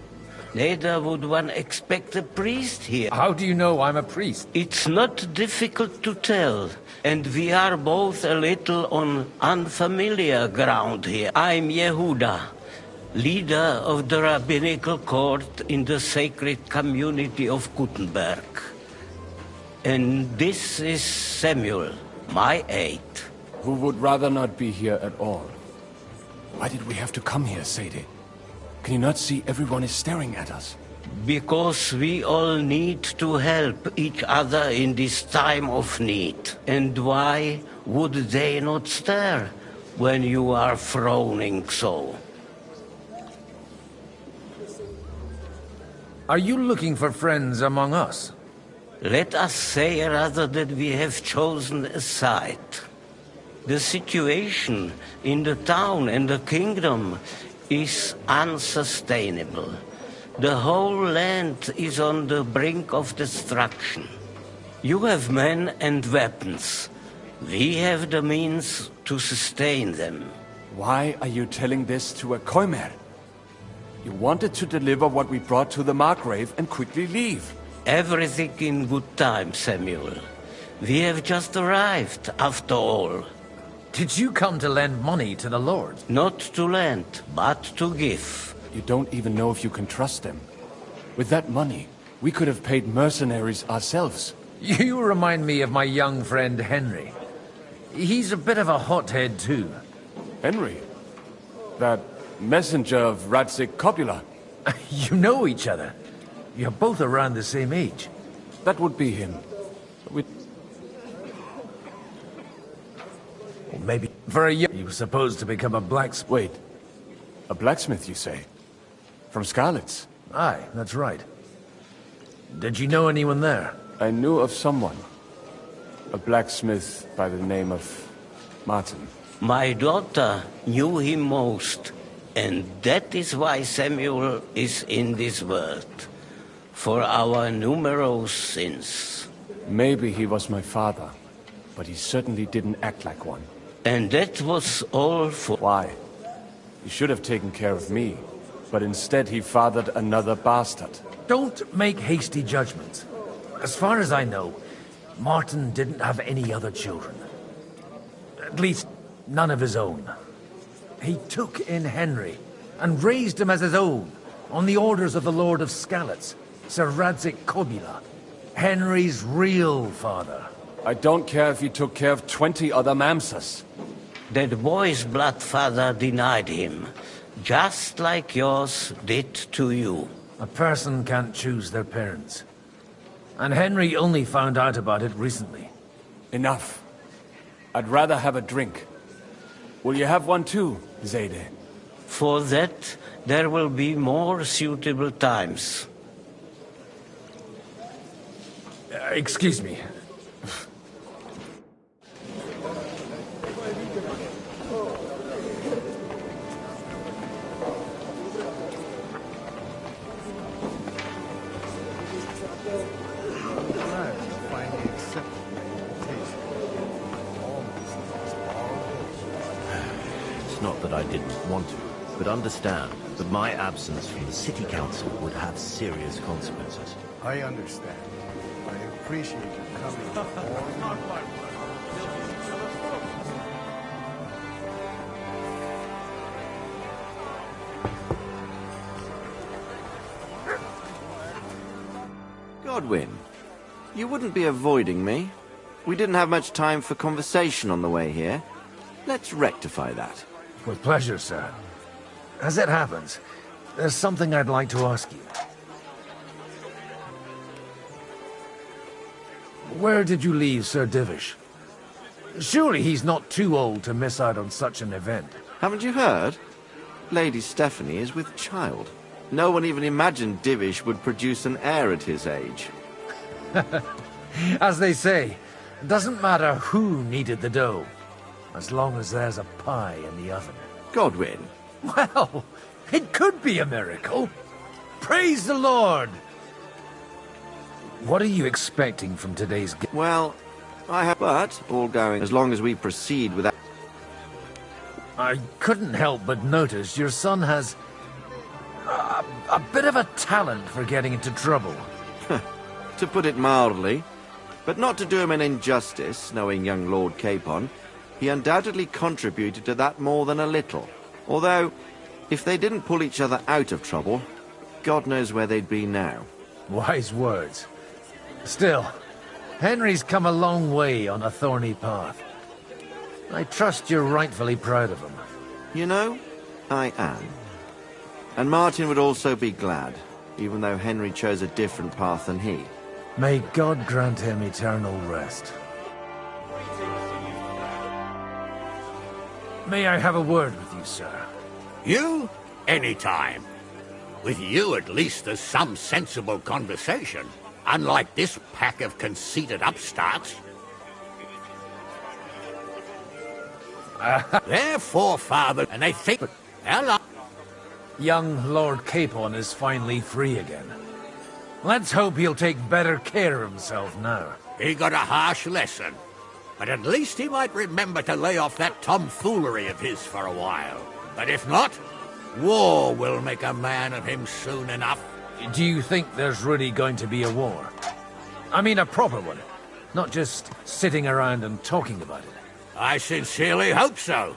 Neither would one expect a priest here. How do you know I'm a priest? It's not difficult to tell, and we are both a little on unfamiliar ground here. I'm Yehuda, leader of the rabbinical court in the sacred community of Gutenberg. And this is Samuel, my aide. Who would rather not be here at all. Why did we have to come here, Sadie? Can you not see everyone is staring at us? Because we all need to help each other in this time of need. And why would they not stare when you are frowning so? Are you looking for friends among us? Let us say rather that we have chosen a side. The situation in the town and the kingdom is unsustainable. The whole land is on the brink of destruction. You have men and weapons. We have the means to sustain them. Why are you telling this to a Koimer? You wanted to deliver what we brought to the Margrave and quickly leave. Everything in good time, Samuel. We have just arrived, after all. Did you come to lend money to the Lord? Not to lend, but to give. You don't even know if you can trust them. With that money, we could have paid mercenaries ourselves. You remind me of my young friend Henry. He's a bit of a hothead too. Henry? That messenger of Radzig Copula. You know each other. You're both around the same age. That would be him. Or maybe for a young... He was supposed to become a blacksmith. Wait. A blacksmith, you say? From Scarlet's? Aye, that's right. Did you know anyone there? I knew of someone. A blacksmith by the name of Martin. My daughter knew him most. And that is why Samuel is in this world. For our numerous sins. Maybe he was my father, but he certainly didn't act like one. And that was all for... Why? He should have taken care of me, but instead he fathered another bastard. Don't make hasty judgments. As far as I know, Martin didn't have any other children. At least, none of his own. He took in Henry, and raised him as his own, on the orders of the Lord of Skalitz, Sir Radzig Kobyla, Henry's real father. I don't care if he took care of 20 other Mamsas. That boy's blood father denied him, just like yours did to you. A person can't choose their parents. And Henry only found out about it recently. Enough. I'd rather have a drink. Will you have one too, Zayde? For that, there will be more suitable times. Excuse me. I didn't want to, but understand that my absence from the city council would have serious consequences. I understand. I appreciate you coming. Godwin, you wouldn't be avoiding me. We didn't have much time for conversation on the way here. Let's rectify that. With pleasure, sir. As it happens, there's something I'd like to ask you. Where did you leave Sir Divish? Surely he's not too old to miss out on such an event. Haven't you heard? Lady Stephanie is with child. No one even imagined Divish would produce an heir at his age. As they say, it doesn't matter who kneaded the dough, as long as there's a pie in the oven. Godwin. Well, it could be a miracle. Praise the Lord! What are you expecting from today's game? Well, I have, but all going as long as we proceed without... I couldn't help but notice your son has a bit of a talent for getting into trouble. To put it mildly, but not to do him an injustice, knowing young Lord Capon, he undoubtedly contributed to that more than a little. Although, if they didn't pull each other out of trouble, God knows where they'd be now. Wise words. Still, Henry's come a long way on a thorny path. I trust you're rightfully proud of him. You know, I am. And Martin would also be glad, even though Henry chose a different path than he. May God grant him eternal rest. May I have a word with you, sir? You? Anytime. With you, at least, there's some sensible conversation. Unlike this pack of conceited upstarts. They're forefathers, and they think... Hello. Young Lord Capon is finally free again. Let's hope he'll take better care of himself now. He got a harsh lesson. But at least he might remember to lay off that tomfoolery of his for a while. But if not, war will make a man of him soon enough. Do you think there's really going to be a war? I mean a proper one, not just sitting around and talking about it. I sincerely hope so.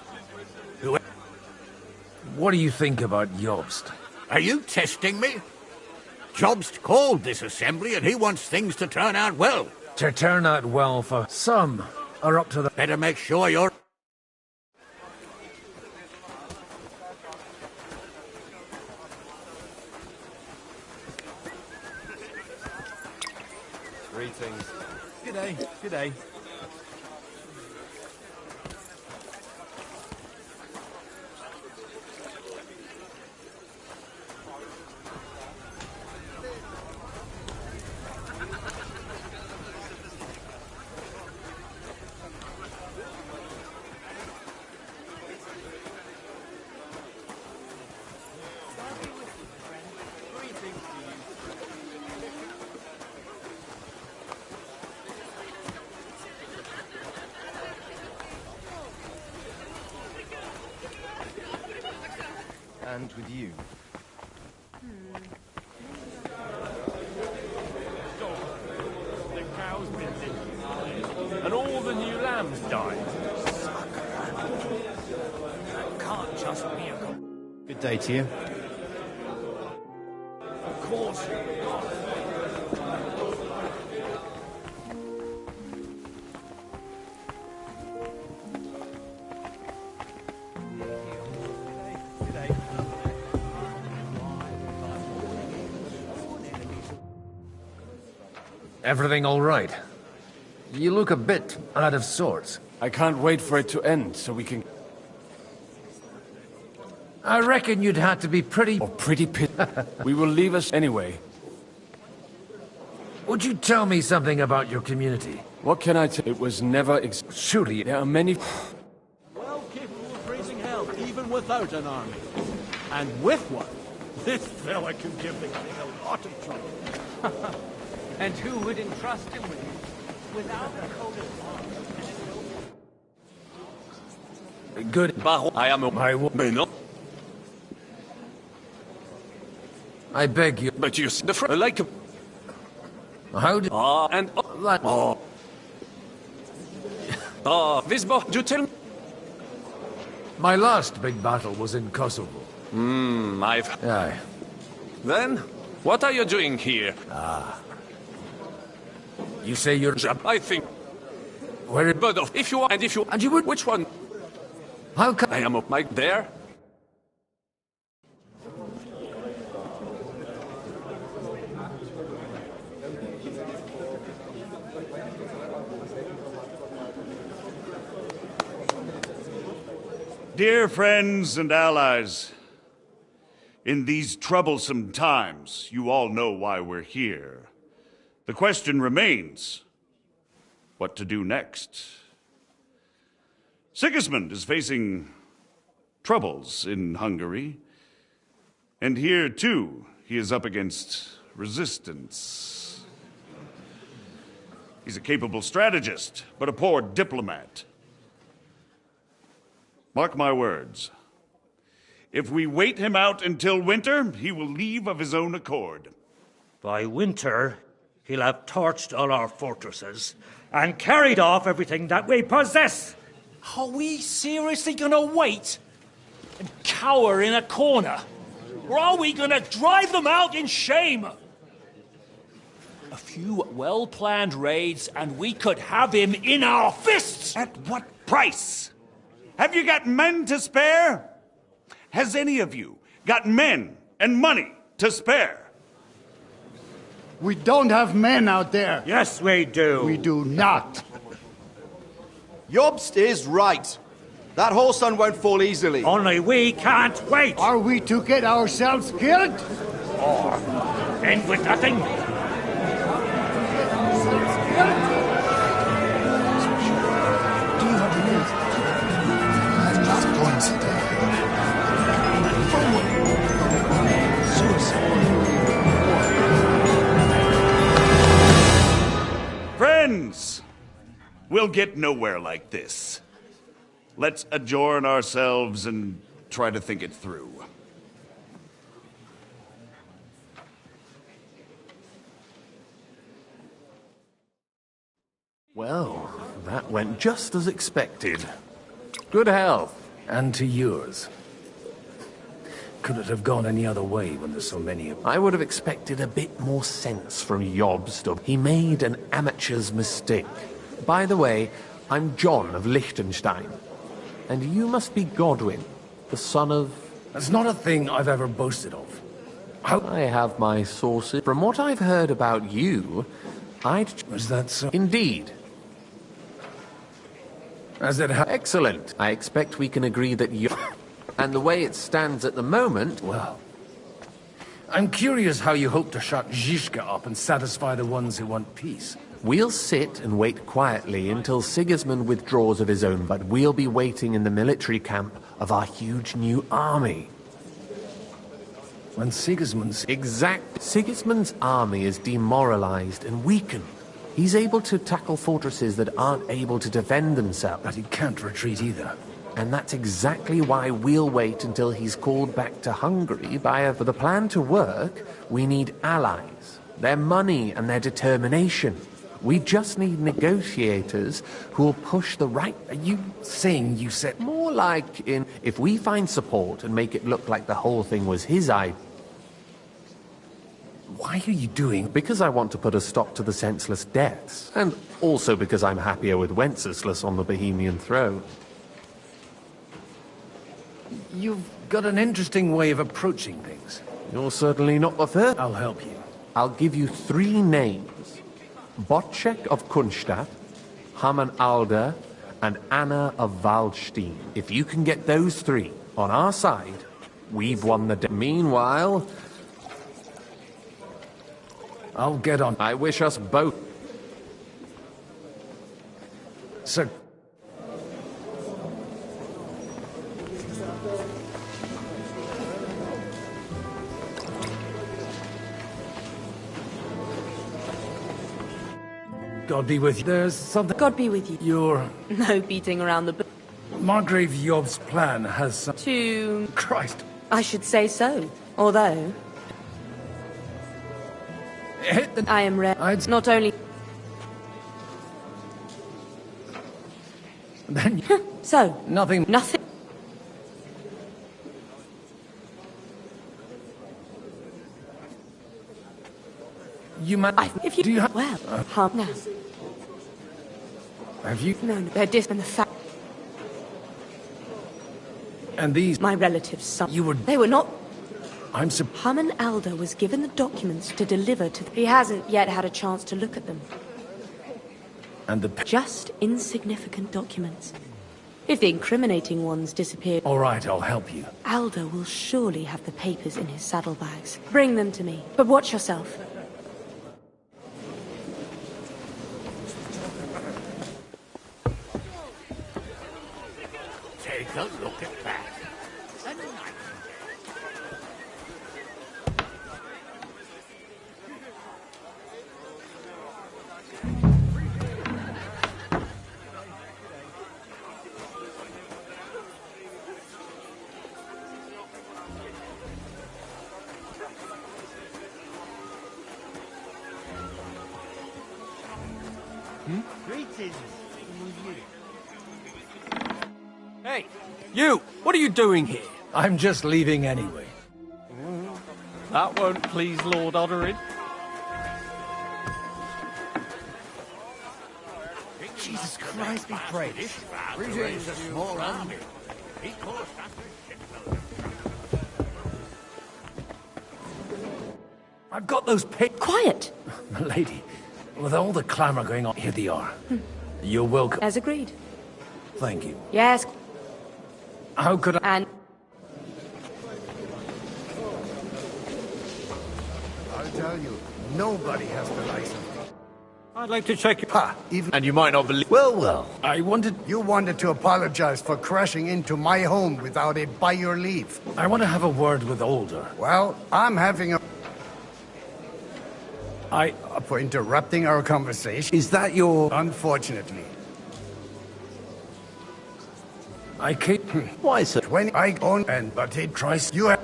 What do you think about Jobst? Are you testing me? Jobst called this assembly and he wants things to turn out well. To turn out well for some are up to the... Better make sure you're... Greetings. G'day. G'day. And with you. The cows been in, and all the new lambs died. That can't just be a... Good day to you. Of course. Everything all right? You look a bit out of sorts. I can't wait for it to end so we can... I reckon you'd have to be pretty... Oh, pretty We will leave us anyway. Would you tell me something about your community? What can I tell? It was never... Surely there are many... Well capable of raising hell, even without an army. And with one, this fella can give the king a lot of trouble. And who would entrust him with it? Without a coat of arms. Good. I am my no. I beg you. But you see the like. How did? And this boy, you tell me. My last big battle was in Kosovo. Aye. Then, what are you doing here? You say you're... I think... Where... But if you... And you would... Which one? How come... I am up, Mike, there. Dear friends and allies, in these troublesome times, you all know why we're here. The question remains, what to do next? Sigismund is facing troubles in Hungary, and here, too, he is up against resistance. He's a capable strategist, but a poor diplomat. Mark my words. If we wait him out until winter, he will leave of his own accord. By winter, he'll have torched all our fortresses and carried off everything that we possess. Are we seriously gonna wait and cower in a corner? Or are we gonna drive them out in shame? A few well-planned raids and we could have him in our fists! At what price? Have you got men to spare? Has any of you got men and money to spare? We don't have men out there. Yes, we do. We do not. Jobst is right. That whoreson won't fall easily. Only we can't wait. Are we to get ourselves killed? Or end with nothing? Friends, we'll get nowhere like this. Let's adjourn ourselves and try to think it through. Well, that went just as expected. Good health. And to yours. Could it have gone any other way when there's so many of them? I would have expected a bit more sense from Jobst. He made an amateur's mistake. By the way, I'm John of Liechtenstein. And you must be Godwin, the son of... That's not a thing I've ever boasted of. I have my sources. From what I've heard about you, Was that so? Indeed. As it Excellent. I expect we can agree that you... And the way it stands at the moment... Well, I'm curious how you hope to shut Zizka up and satisfy the ones who want peace. We'll sit and wait quietly until Sigismund withdraws of his own, but we'll be waiting in the military camp of our huge new army. When Sigismund's... Sigismund's army is demoralized and weakened. He's able to tackle fortresses that aren't able to defend themselves. But he can't retreat either. And that's exactly why we'll wait until he's called back to Hungary. For the plan to work, we need allies, their money and their determination. We just need negotiators who'll push the right... Are you saying you said... More like in... If we find support and make it look like the whole thing was his idea... Why are you doing... Because I want to put a stop to the senseless deaths. And also because I'm happier with Wenceslas on the Bohemian throne. You've got an interesting way of approaching things. You're certainly not the first. I'll help you. I'll give you 3 names. Bocek of Kunstadt, Hamann Alder, and Anna of Waldstein. If you can get those 3 on our side, we've won the day. Meanwhile... I'll get on. I wish us both... Sir... God be with you. There's something... God be with you. You're... No beating around the bush. Margrave Yob's plan has some... To... Christ. I should say so. Although... I am ready. Not only... Then... So... Nothing... Nothing... You man... If you... Do you have... Well... now. Have you... No, they're distant the fact... And these... My relatives' son... You were... They were not... I'm Haman Alder was given the documents to deliver to... He hasn't yet had a chance to look at them. And the... Just insignificant documents. If the incriminating ones disappear... All right, I'll help you. Alder will surely have the papers in his saddlebags. Bring them to me. But watch yourself. Take a look at that. Greetings. Hey, you! What are you doing here? I'm just leaving anyway. That won't please Lord Oderin. Jesus Christ be praised. Raised a small army. He caused that I've got those Quiet! Lady, with all the clamour going on, here they are. You're welcome. As agreed. Thank you. Yes. How could I... And... I'll tell you, nobody has the license. I'd like to check... Even... And you might not believe... Well. I wanted... You wanted to apologize for crashing into my home without it by your leave. I want to have a word with Older. Well, I'm having a... For interrupting our conversation. Is that your... Unfortunately. I keep... Why, sir? When I own and but it tries... You have...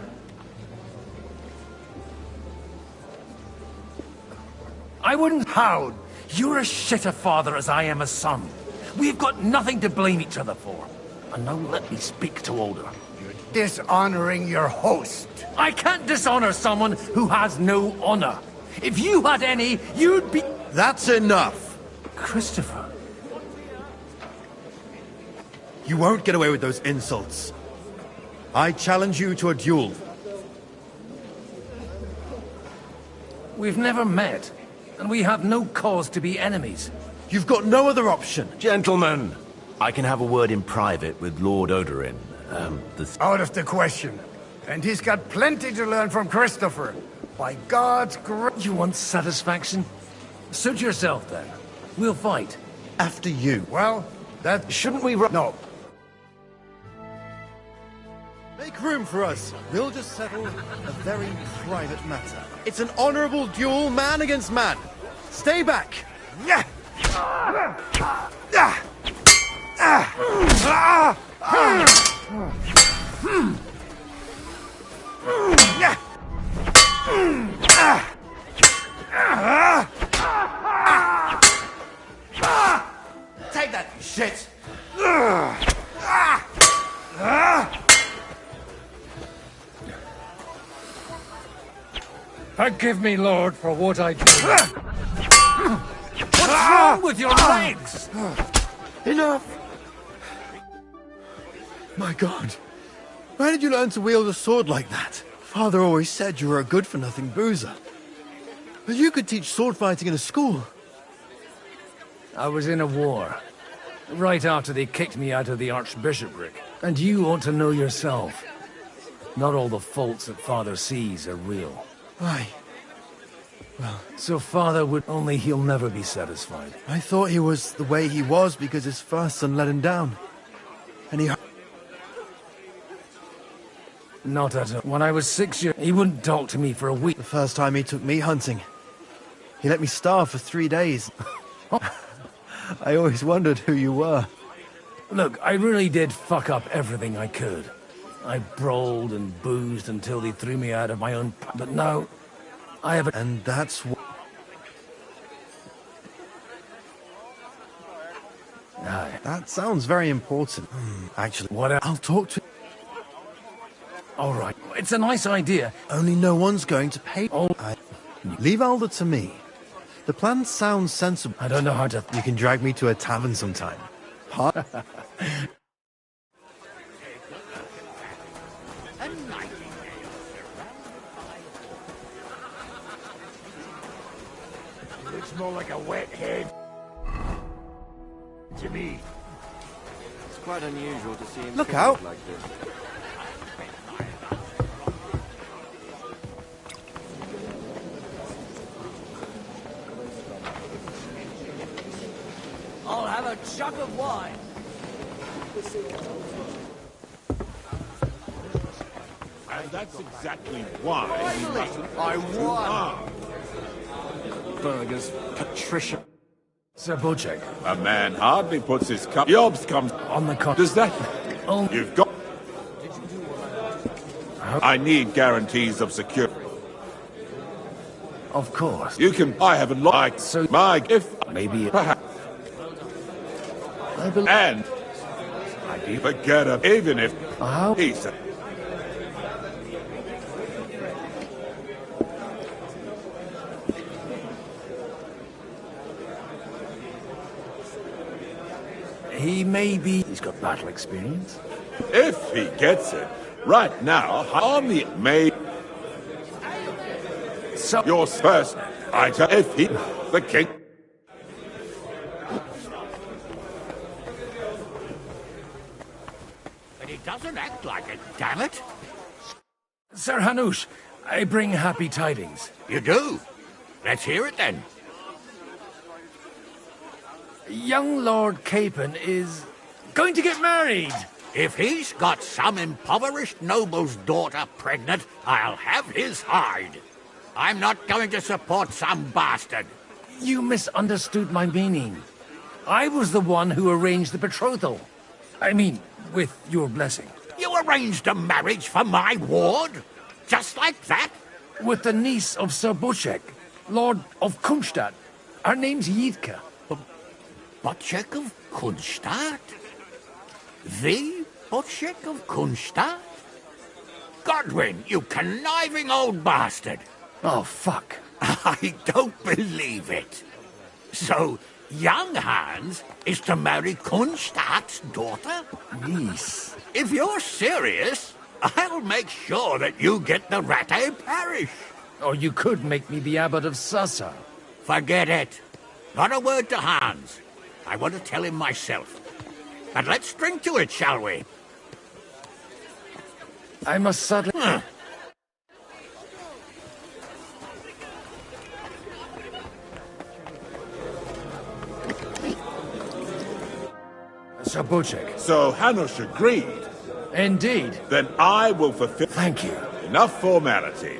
I wouldn't... How? You're as shit a father as I am a son. We've got nothing to blame each other for. And now let me speak to Older. You're dishonoring your host. I can't dishonor someone who has no honor. If you had any, you'd be... That's enough. Christopher. You won't get away with those insults. I challenge you to a duel. We've never met, and we have no cause to be enemies. You've got no other option. Gentlemen, I can have a word in private with Lord Oderin. Out of the question. And he's got plenty to learn from Christopher. By God's grace... You want satisfaction? Suit yourself, then. We'll fight. After you. Well, that... Shouldn't we... No. Make room for us. We'll just settle a very private matter. It's an honorable duel, man against man. Stay back. Yeah. Take that, you shit! Forgive me, Lord, for what I did. What's wrong with your legs? Enough! My God. Where did you learn to wield a sword like that? Father always said you were a good-for-nothing boozer. But you could teach sword fighting in a school. I was in a war. Right after they kicked me out of the archbishopric. And you ought to know yourself. Not all the faults that Father sees are real. Aye. Well... So Father would... Only he'll never be satisfied. I thought he was the way he was because his first son let him down. And he... Not at all. When I was 6 years, he wouldn't talk to me for a week. The first time he took me hunting, he let me starve for 3 days. I always wondered who you were. Look, I really did fuck up everything I could. I brawled and boozed until they threw me out of my own... But now, I have a... And that's what... Aye. That sounds very important. Actually, What else? I'll talk to... All right. It's a nice idea. Only no one's going to pay... Oh. Leave Alder to me. The plan sounds sensible. I don't know how to... You can drag me to a tavern sometime. Looks more like a wet head to me. It's quite unusual to see him Look think out. like this. I'll have a jug of wine. And that's exactly why we mustn't I won. Burgers, Patricia. Sir Bocek. A man hardly puts his cup. Jobs comes On the con... Does that? Oh. You've got. I need guarantees of security. Of course. You can. I haven't liked So- my if Maybe... perhaps I believe... and forget it. Even if How? he said. He may be... He's got battle experience. If he gets it right now, army may. So... Yours first. I tell if he the king. But he doesn't act like it, damn it. Sir Hanush, I bring happy tidings. You do? Let's hear it then. Young Lord Capon is... going to get married! If he's got some impoverished noble's daughter pregnant, I'll have his hide. I'm not going to support some bastard. You misunderstood my meaning. I was the one who arranged the betrothal. I mean, with your blessing. You arranged a marriage for my ward? Just like that? With the niece of Sir Bocek, Lord of Kunstadt. Her name's Yitka. Bocek of Kunstadt? The Bocek of Kunstadt? Godwin, you conniving old bastard. Oh, fuck. I don't believe it. So, young Hans is to marry Kunstadt's daughter? Niece. If you're serious, I'll make sure that you get the Rattay parish. Or you could make me the abbot of Sassa. Forget it. Not a word to Hans. I want to tell him myself. And let's drink to it, shall we? I must suddenly... Sir Bocek. So Hanush agreed. Indeed. Then I will fulfill. Thank you. Enough formality.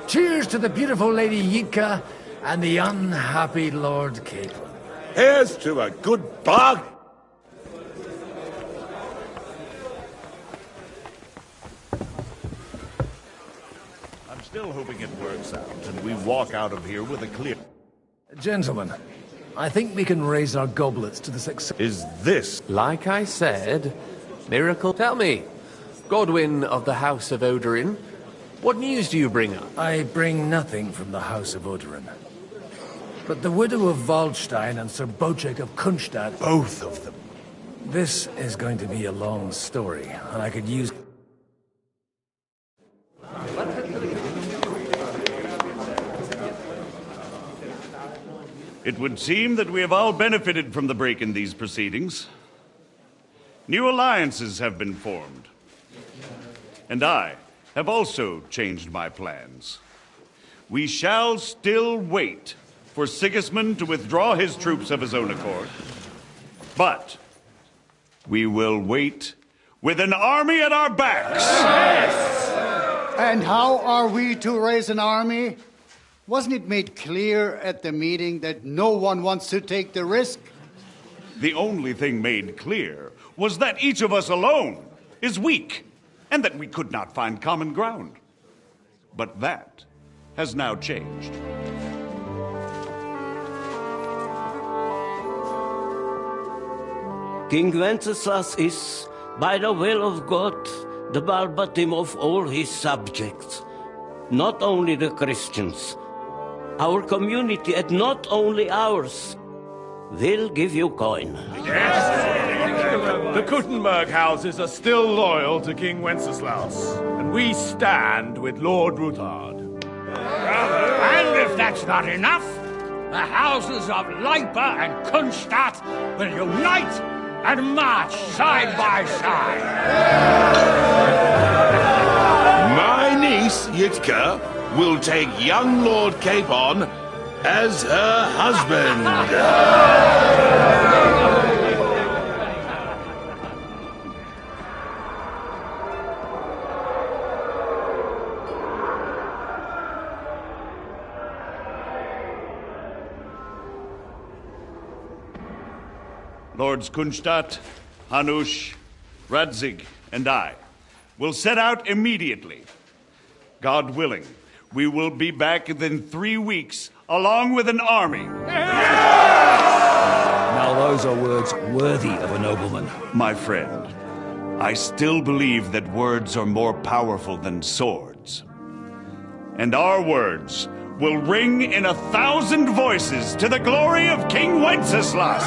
Cheers to the beautiful Lady Yitka and the unhappy Lord Capon. Here's to a good bargain. I'm still hoping it works out and we walk out of here with a clear... Gentlemen, I think we can raise our goblets to the success... Is this... Like I said, miracle. Tell me, Godwin of the House of Odorin, what news do you bring up? I bring nothing from the House of Odorin. But the widow of Waldstein and Sir Bocek of Kunstadt... Both of them. This is going to be a long story, and I could use... It would seem that we have all benefited from the break in these proceedings. New alliances have been formed. And I have also changed my plans. We shall still wait for Sigismund to withdraw his troops of his own accord. But we will wait with an army at our backs. And how are we to raise an army? Wasn't it made clear at the meeting that no one wants to take the risk? The only thing made clear was that each of us alone is weak, and that we could not find common ground. But that has now changed. King Wenceslas is, by the will of God, the Balbatim of all his subjects, not only the Christians. Our community, and not only ours, will give you coin. The Kuttenberg houses are still loyal to King Wenceslaus, and we stand with Lord Ruthard. And if that's not enough, the houses of Leipa and Kunstadt will unite and march side by side. My niece, Yitka, will take young Lord Capon as her husband. Lords Kunstadt, Hanush, Radzig, and I will set out immediately. God willing, we will be back within 3 weeks, along with an army. Now those are words worthy of a nobleman. My friend, I still believe that words are more powerful than swords. And our words will ring in 1,000 voices to the glory of King Wenceslas!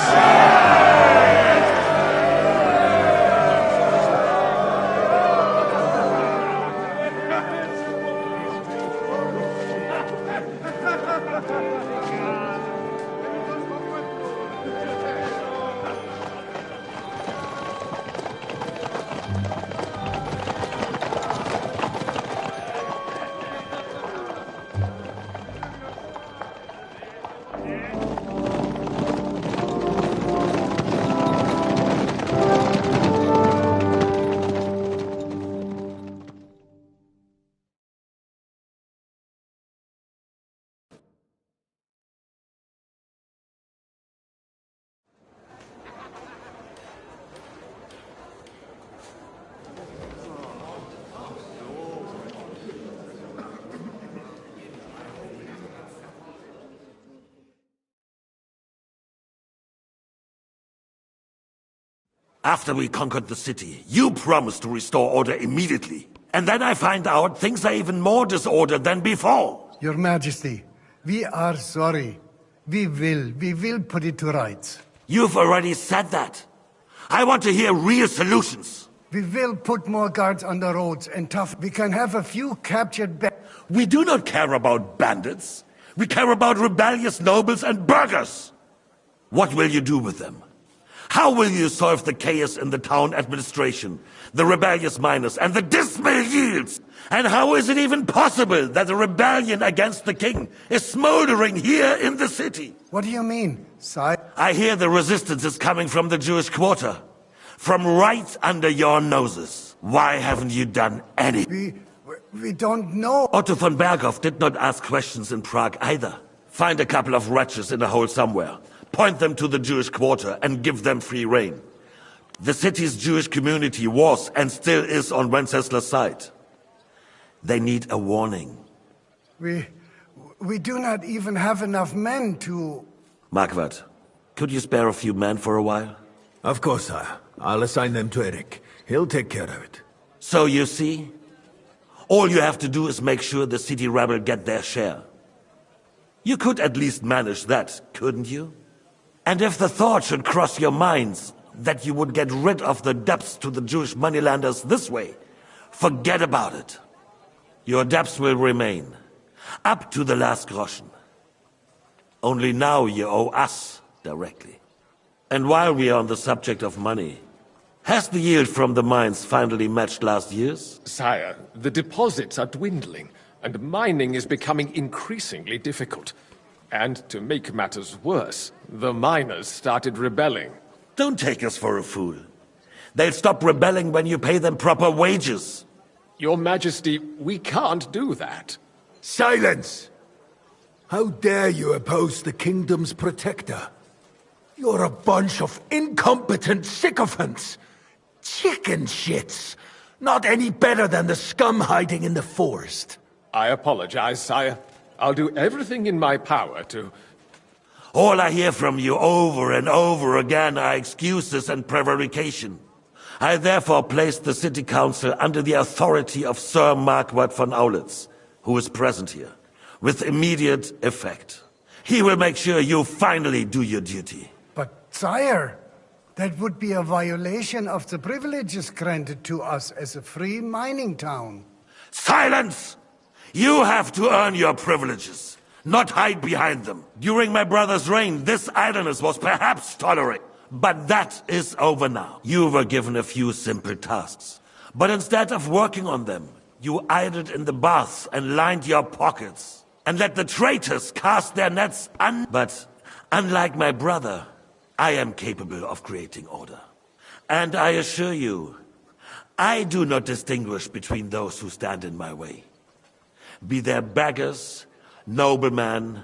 After we conquered the city, you promised to restore order immediately. And then I find out things are even more disordered than before. Your Majesty, we are sorry. We will put it to rights. You've already said that. I want to hear real solutions. We will put more guards on the roads and tough. We can have a few captured We do not care about bandits. We care about rebellious nobles and burghers. What will you do with them? How will you solve the chaos in the town administration, the rebellious miners, and the dismal yields? And how is it even possible that a rebellion against the king is smoldering here in the city? What do you mean, sire? I hear the resistance is coming from the Jewish quarter, from right under your noses. Why haven't you done anything? We don't know. Otto von Berghoff did not ask questions in Prague either. Find a couple of wretches in a hole somewhere. Point them to the Jewish quarter and give them free rein. The city's Jewish community was and still is on Wenceslas' side. They need a warning. We do not even have enough men to... Marquardt, could you spare a few men for a while? Of course, sire. I'll assign them to Eric. He'll take care of it. So you see, all you have to do is make sure the city rebel get their share. You could at least manage that, couldn't you? And if the thought should cross your minds that you would get rid of the debts to the Jewish moneylenders this way, forget about it. Your debts will remain, up to the last groschen. Only now you owe us directly. And while we are on the subject of money, has the yield from the mines finally matched last year's? Sire, the deposits are dwindling, and mining is becoming increasingly difficult. And to make matters worse, the miners started rebelling. Don't take us for a fool. They'll stop rebelling when you pay them proper wages. Your Majesty, we can't do that. Silence! How dare you oppose the kingdom's protector? You're a bunch of incompetent sycophants. Chicken shits. Not any better than the scum hiding in the forest. I apologize, sire. I'll do everything in my power to... All I hear from you over and over again are excuses and prevarication. I therefore place the City Council under the authority of Sir Marquardt von Aulitz, who is present here, with immediate effect. He will make sure you finally do your duty. But, sire, that would be a violation of the privileges granted to us as a free mining town. Silence! You have to earn your privileges, not hide behind them. During my brother's reign, this idleness was perhaps tolerated. But that is over now. You were given a few simple tasks. But instead of working on them, you idled in the baths and lined your pockets. And let the traitors cast their nets But, unlike my brother, I am capable of creating order. And I assure you, I do not distinguish between those who stand in my way. Be they beggars, noblemen,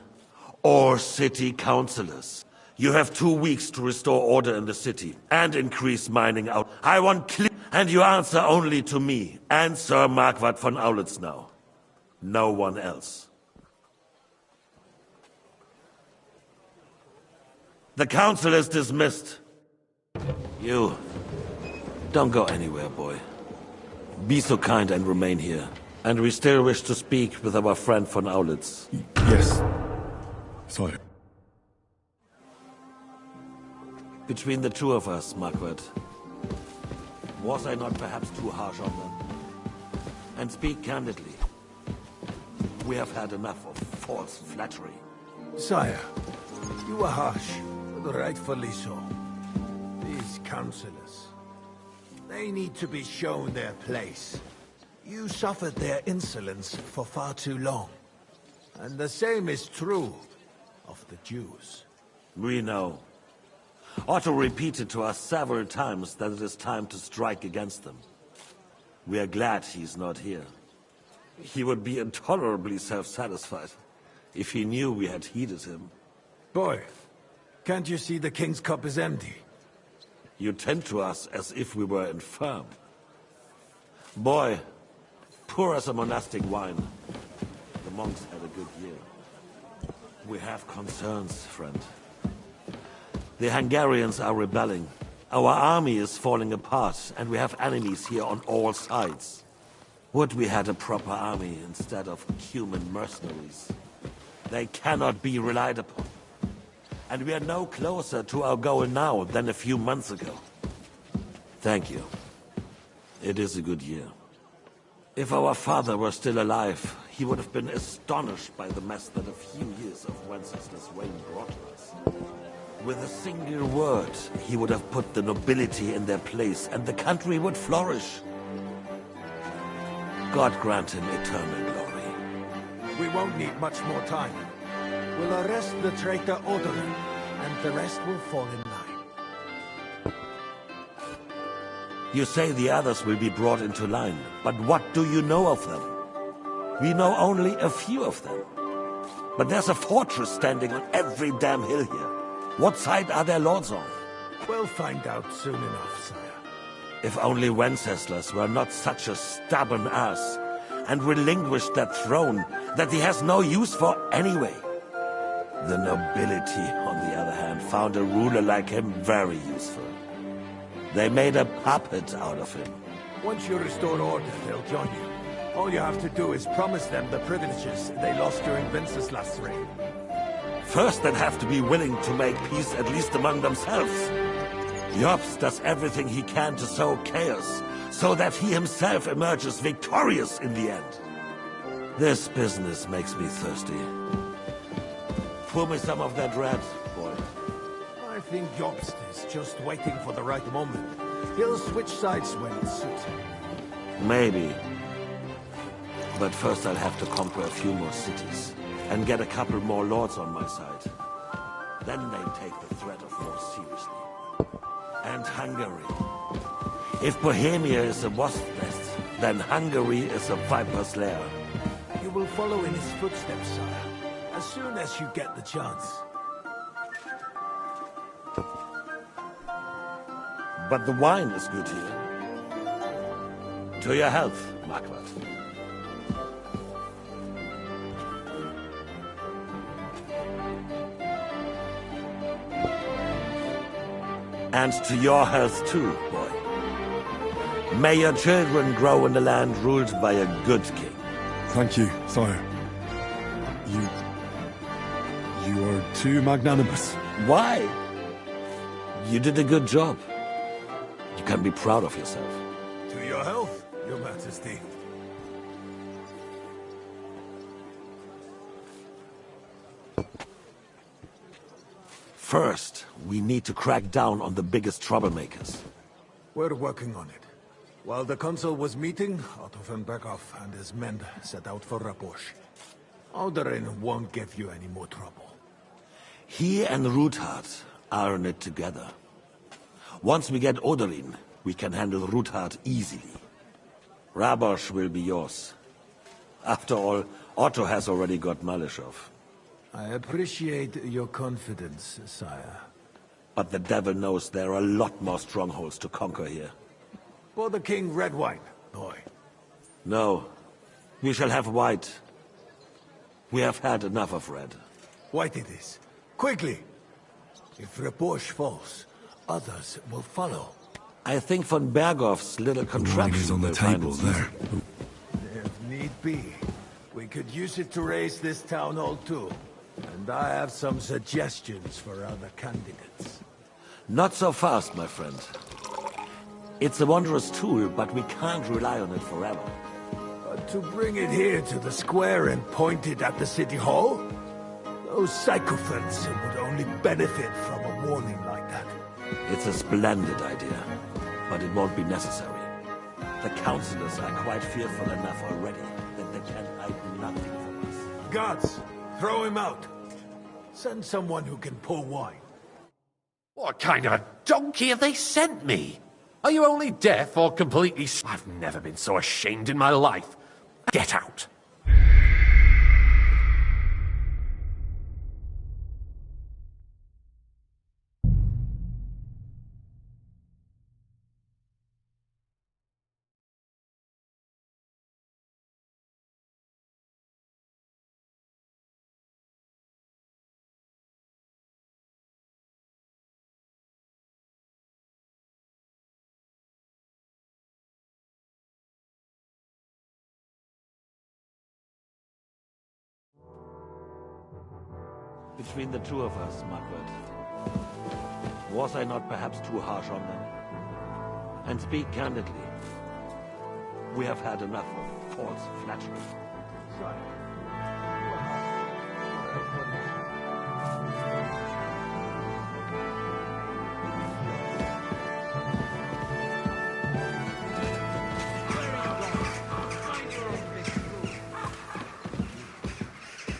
or city councillors. You have 2 weeks to restore order in the city and increase mining out. I want clear, and you answer only to me and Sir Marquardt von Aulitz now. No one else. The council is dismissed. You, don't go anywhere, boy. Be so kind and remain here. And we still wish to speak with our friend von Aulitz. Yes. Sorry. Between the two of us, Marquardt, was I not perhaps too harsh on them? And speak candidly. We have had enough of false flattery. Sire, you were harsh, but rightfully so. These councillors, they need to be shown their place. You suffered their insolence for far too long. And the same is true of the Jews. We know. Otto repeated to us several times that it is time to strike against them. We are glad he's not here. He would be intolerably self-satisfied if he knew we had heeded him. Boy, can't you see the King's cup is empty? You tend to us as if we were infirm. Boy, pour us a monastic wine. The monks had a good year. We have concerns, friend. The Hungarians are rebelling. Our army is falling apart, and we have enemies here on all sides. Would we had a proper army instead of human mercenaries? They cannot be relied upon. And we are no closer to our goal now than a few months ago. Thank you. It is a good year. If our father were still alive, he would have been astonished by the mess that a few years of Wenceslas reign brought us. With a single word, he would have put the nobility in their place, and the country would flourish. God grant him eternal glory. We won't need much more time. We'll arrest the traitor Odorin, and the rest will fall in line. You say the others will be brought into line, but what do you know of them? We know only a few of them. But there's a fortress standing on every damn hill here. What side are their lords on? We'll find out soon enough, sire. If only Wenceslas were not such a stubborn ass, and relinquished that throne that he has no use for anyway. The nobility, on the other hand, found a ruler like him very useful. They made a puppet out of him. Once you restore order, they'll join you. All you have to do is promise them the privileges they lost during Wenceslas' reign. First, they'd have to be willing to make peace at least among themselves. Jobs does everything he can to sow chaos, so that he himself emerges victorious in the end. This business makes me thirsty. Pour me some of that red, boy. I think Jobst is just waiting for the right moment. He'll switch sides when it suits him. Maybe. But first I'll have to conquer a few more cities, and get a couple more lords on my side. Then they take the threat of war seriously. And Hungary. If Bohemia is a wasp nest, then Hungary is a viper's lair. You will follow in his footsteps, sire, as soon as you get the chance. But the wine is good here. To your health, Marquardt. And to your health too, boy. May your children grow in a land ruled by a good king. Thank you, sire. You are too magnanimous. Why? You did a good job. You can be proud of yourself. To your health, Your Majesty. First, we need to crack down on the biggest troublemakers. We're working on it. While the Council was meeting, Otto von Berghoff and his men set out for Raposh. Alderin won't give you any more trouble. He and Ruthard are in it together. Once we get Oderin, we can handle Ruthard easily. Rabosh will be yours. After all, Otto has already got Malishov. I appreciate your confidence, sire. But the devil knows there are a lot more strongholds to conquer here. For the king, red wine, boy. No. We shall have white. We have had enough of red. White it is. Quickly! If Raposh falls, others will follow. I think von Berghoff's little contraption is on the will table find its there. If need be, we could use it to raise this town hall too. And I have some suggestions for other candidates. Not so fast, my friend. It's a wondrous tool, but we can't rely on it forever. To bring it here to the square and point it at the city hall? Those sycophants would only benefit from a warning like that. It's a splendid idea, but it won't be necessary. The councillors are quite fearful enough already that they can hide nothing from us. Guards, throw him out. Send someone who can pour wine. What kind of a donkey have they sent me? Are you only deaf or completely... I've never been so ashamed in my life. Get out. Between the two of us, Margaret, was I not perhaps too harsh on them? And speak candidly, we have had enough of false flattery.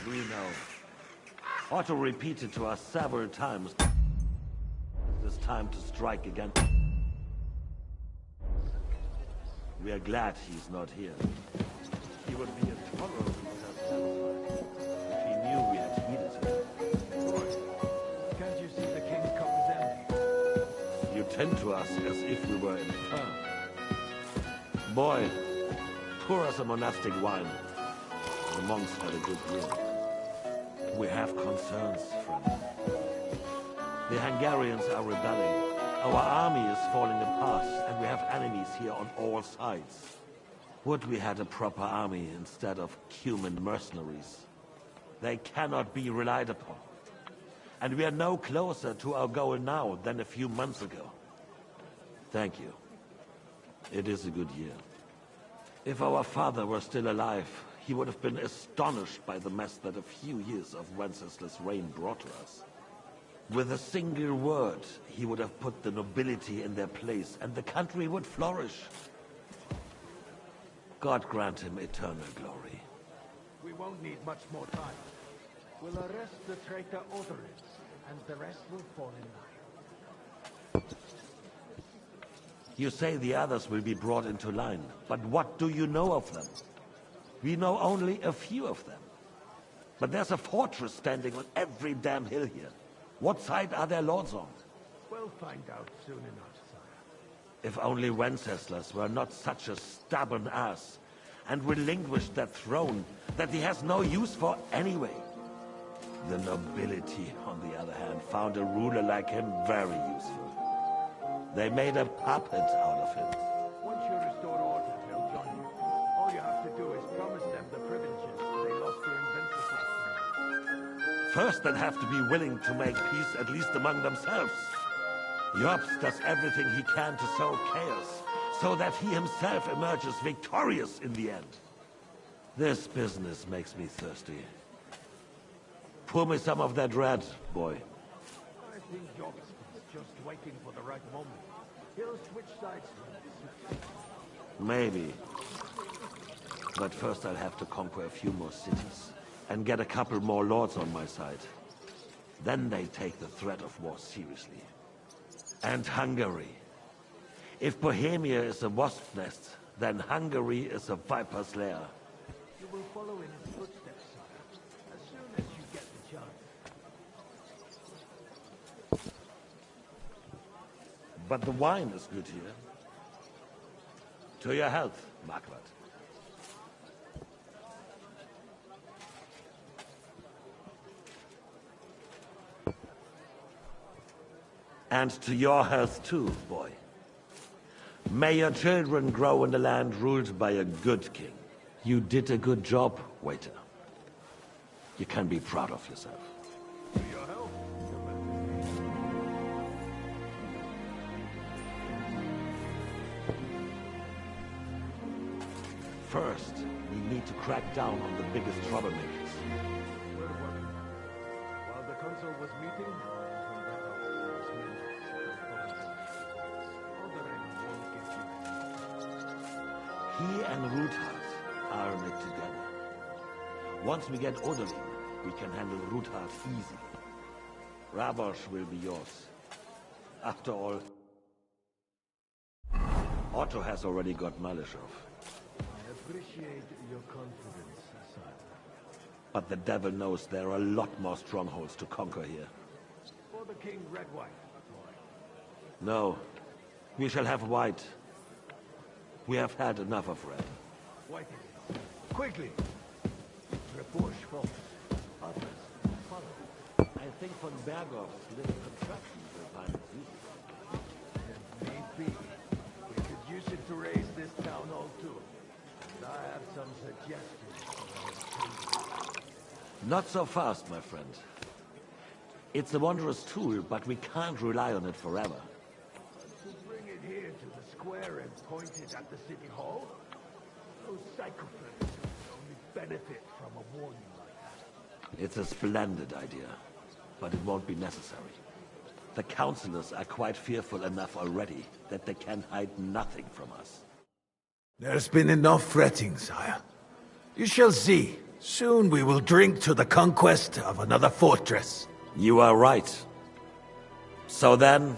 We know. Otto repeated to us several times. It is time to strike again. We are glad he's not here. He would be intolerable self-satisfied if he knew we had heeded him. Can't you see the king's cup is empty? You tend to us as if we were infirm. Boy, pour us a monastic wine. The monks had a good year. We have concerns, friend. The Hungarians are rebelling. Our army is falling apart, and we have enemies here on all sides. Would we had a proper army instead of human mercenaries? They cannot be relied upon. And we are no closer to our goal now than a few months ago. Thank you. It is a good year. If our father were still alive, he would have been astonished by the mess that a few years of Wenceslas' reign brought to us. With a single word, he would have put the nobility in their place, and the country would flourish. God grant him eternal glory. We won't need much more time. We'll arrest the traitor Otherin, and the rest will fall in line. You say the others will be brought into line, but what do you know of them? We know only a few of them. But there's a fortress standing on every damn hill here. What side are their lords on? We'll find out soon enough, sire. If only Wenceslas were not such a stubborn ass, and relinquished that throne that he has no use for anyway. The nobility, on the other hand, found a ruler like him very useful. They made a puppet out of him. Once you restore order, they'll join you. All you have to do is promise them the privileges they lost during Wenceslas' First, they'd have to be willing to make peace at least among themselves. Jobst does everything he can to sow chaos, so that he himself emerges victorious in the end. This business makes me thirsty. Pour me some of that red, boy. I think Jobst is just waiting for the right moment. He'll switch sides when it suits him. Maybe. But first I'll have to conquer a few more cities, and get a couple more lords on my side. Then they take the threat of war seriously. And Hungary. If Bohemia is a wasp nest, then Hungary is a viper's lair. You will follow in his footsteps, sire, as soon as you get the chance. But the wine is good here. To your health, Margaret. And to your health too, boy. May your children grow in a land ruled by a good king. You did a good job, waiter. You can be proud of yourself. First, we need to crack down on the biggest troublemakers. We're working. While the council was meeting, He and Ruthard are in it together. Once we get Odolin, we can handle Ruthard easy. Rabosh will be yours. After all, Otto has already got Malishov. I appreciate your confidence, sire. But the devil knows there are a lot more strongholds to conquer here. For the king, red wine. No, we shall have white. We have had enough of red. White it is. Quickly! Repush, folks. Others, follow. I think von Berghoff's little contraption will find it useful. If need be, we could use it to raise this town hall too. And I have some suggestions. Not so fast, my friend. It's a wondrous tool, but we can't rely on it forever. To bring it here to the square and point it at the city hall? Those psychopaths would only benefit from a warning like that. It's a splendid idea, but it won't be necessary. The councillors are quite fearful enough already that they can hide nothing from us. There's been enough fretting, sire. You shall see. Soon we will drink to the conquest of another fortress. You are right. So then,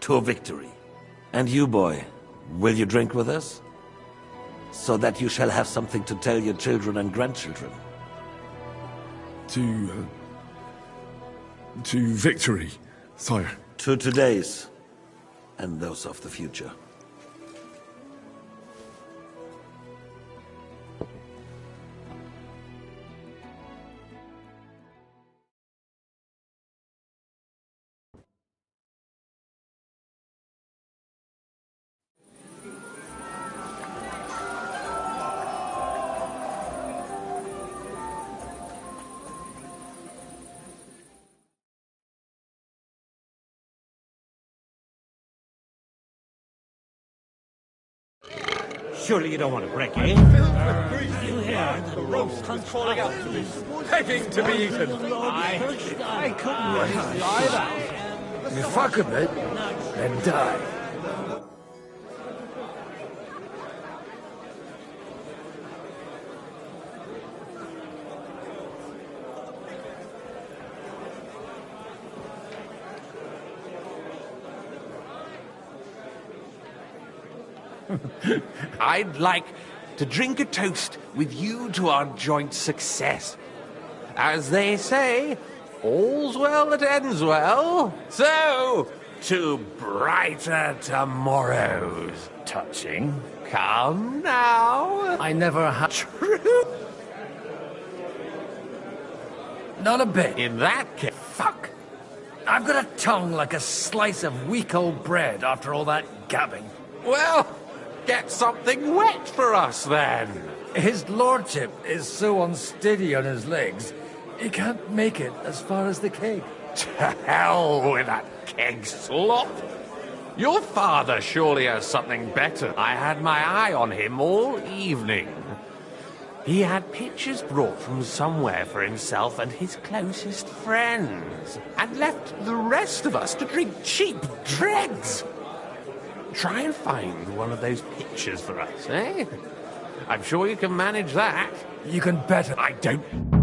to victory. And you, boy, will you drink with us? So that you shall have something to tell your children and grandchildren. To victory, sire. To today's, and those of the future. Surely you don't want to break in? You hear the roast calling out to me, begging to be eaten. I couldn't resist either. If I could, then die. I'd like to drink a toast with you to our joint success. As they say, all's well that ends well. So, to brighter tomorrows. Touching. Come now. I never had... Not a bit. In that case... Fuck! I've got a tongue like a slice of weak old bread after all that gabbing. Well, get something wet for us, then. His lordship is so unsteady on his legs, he can't make it as far as the keg. To hell with that keg slop. Your father surely has something better. I had my eye on him all evening. He had pictures brought from somewhere for himself and his closest friends, and left the rest of us to drink cheap dregs. Try and find one of those pictures for us, eh? I'm sure you can manage that. You can bet I don't...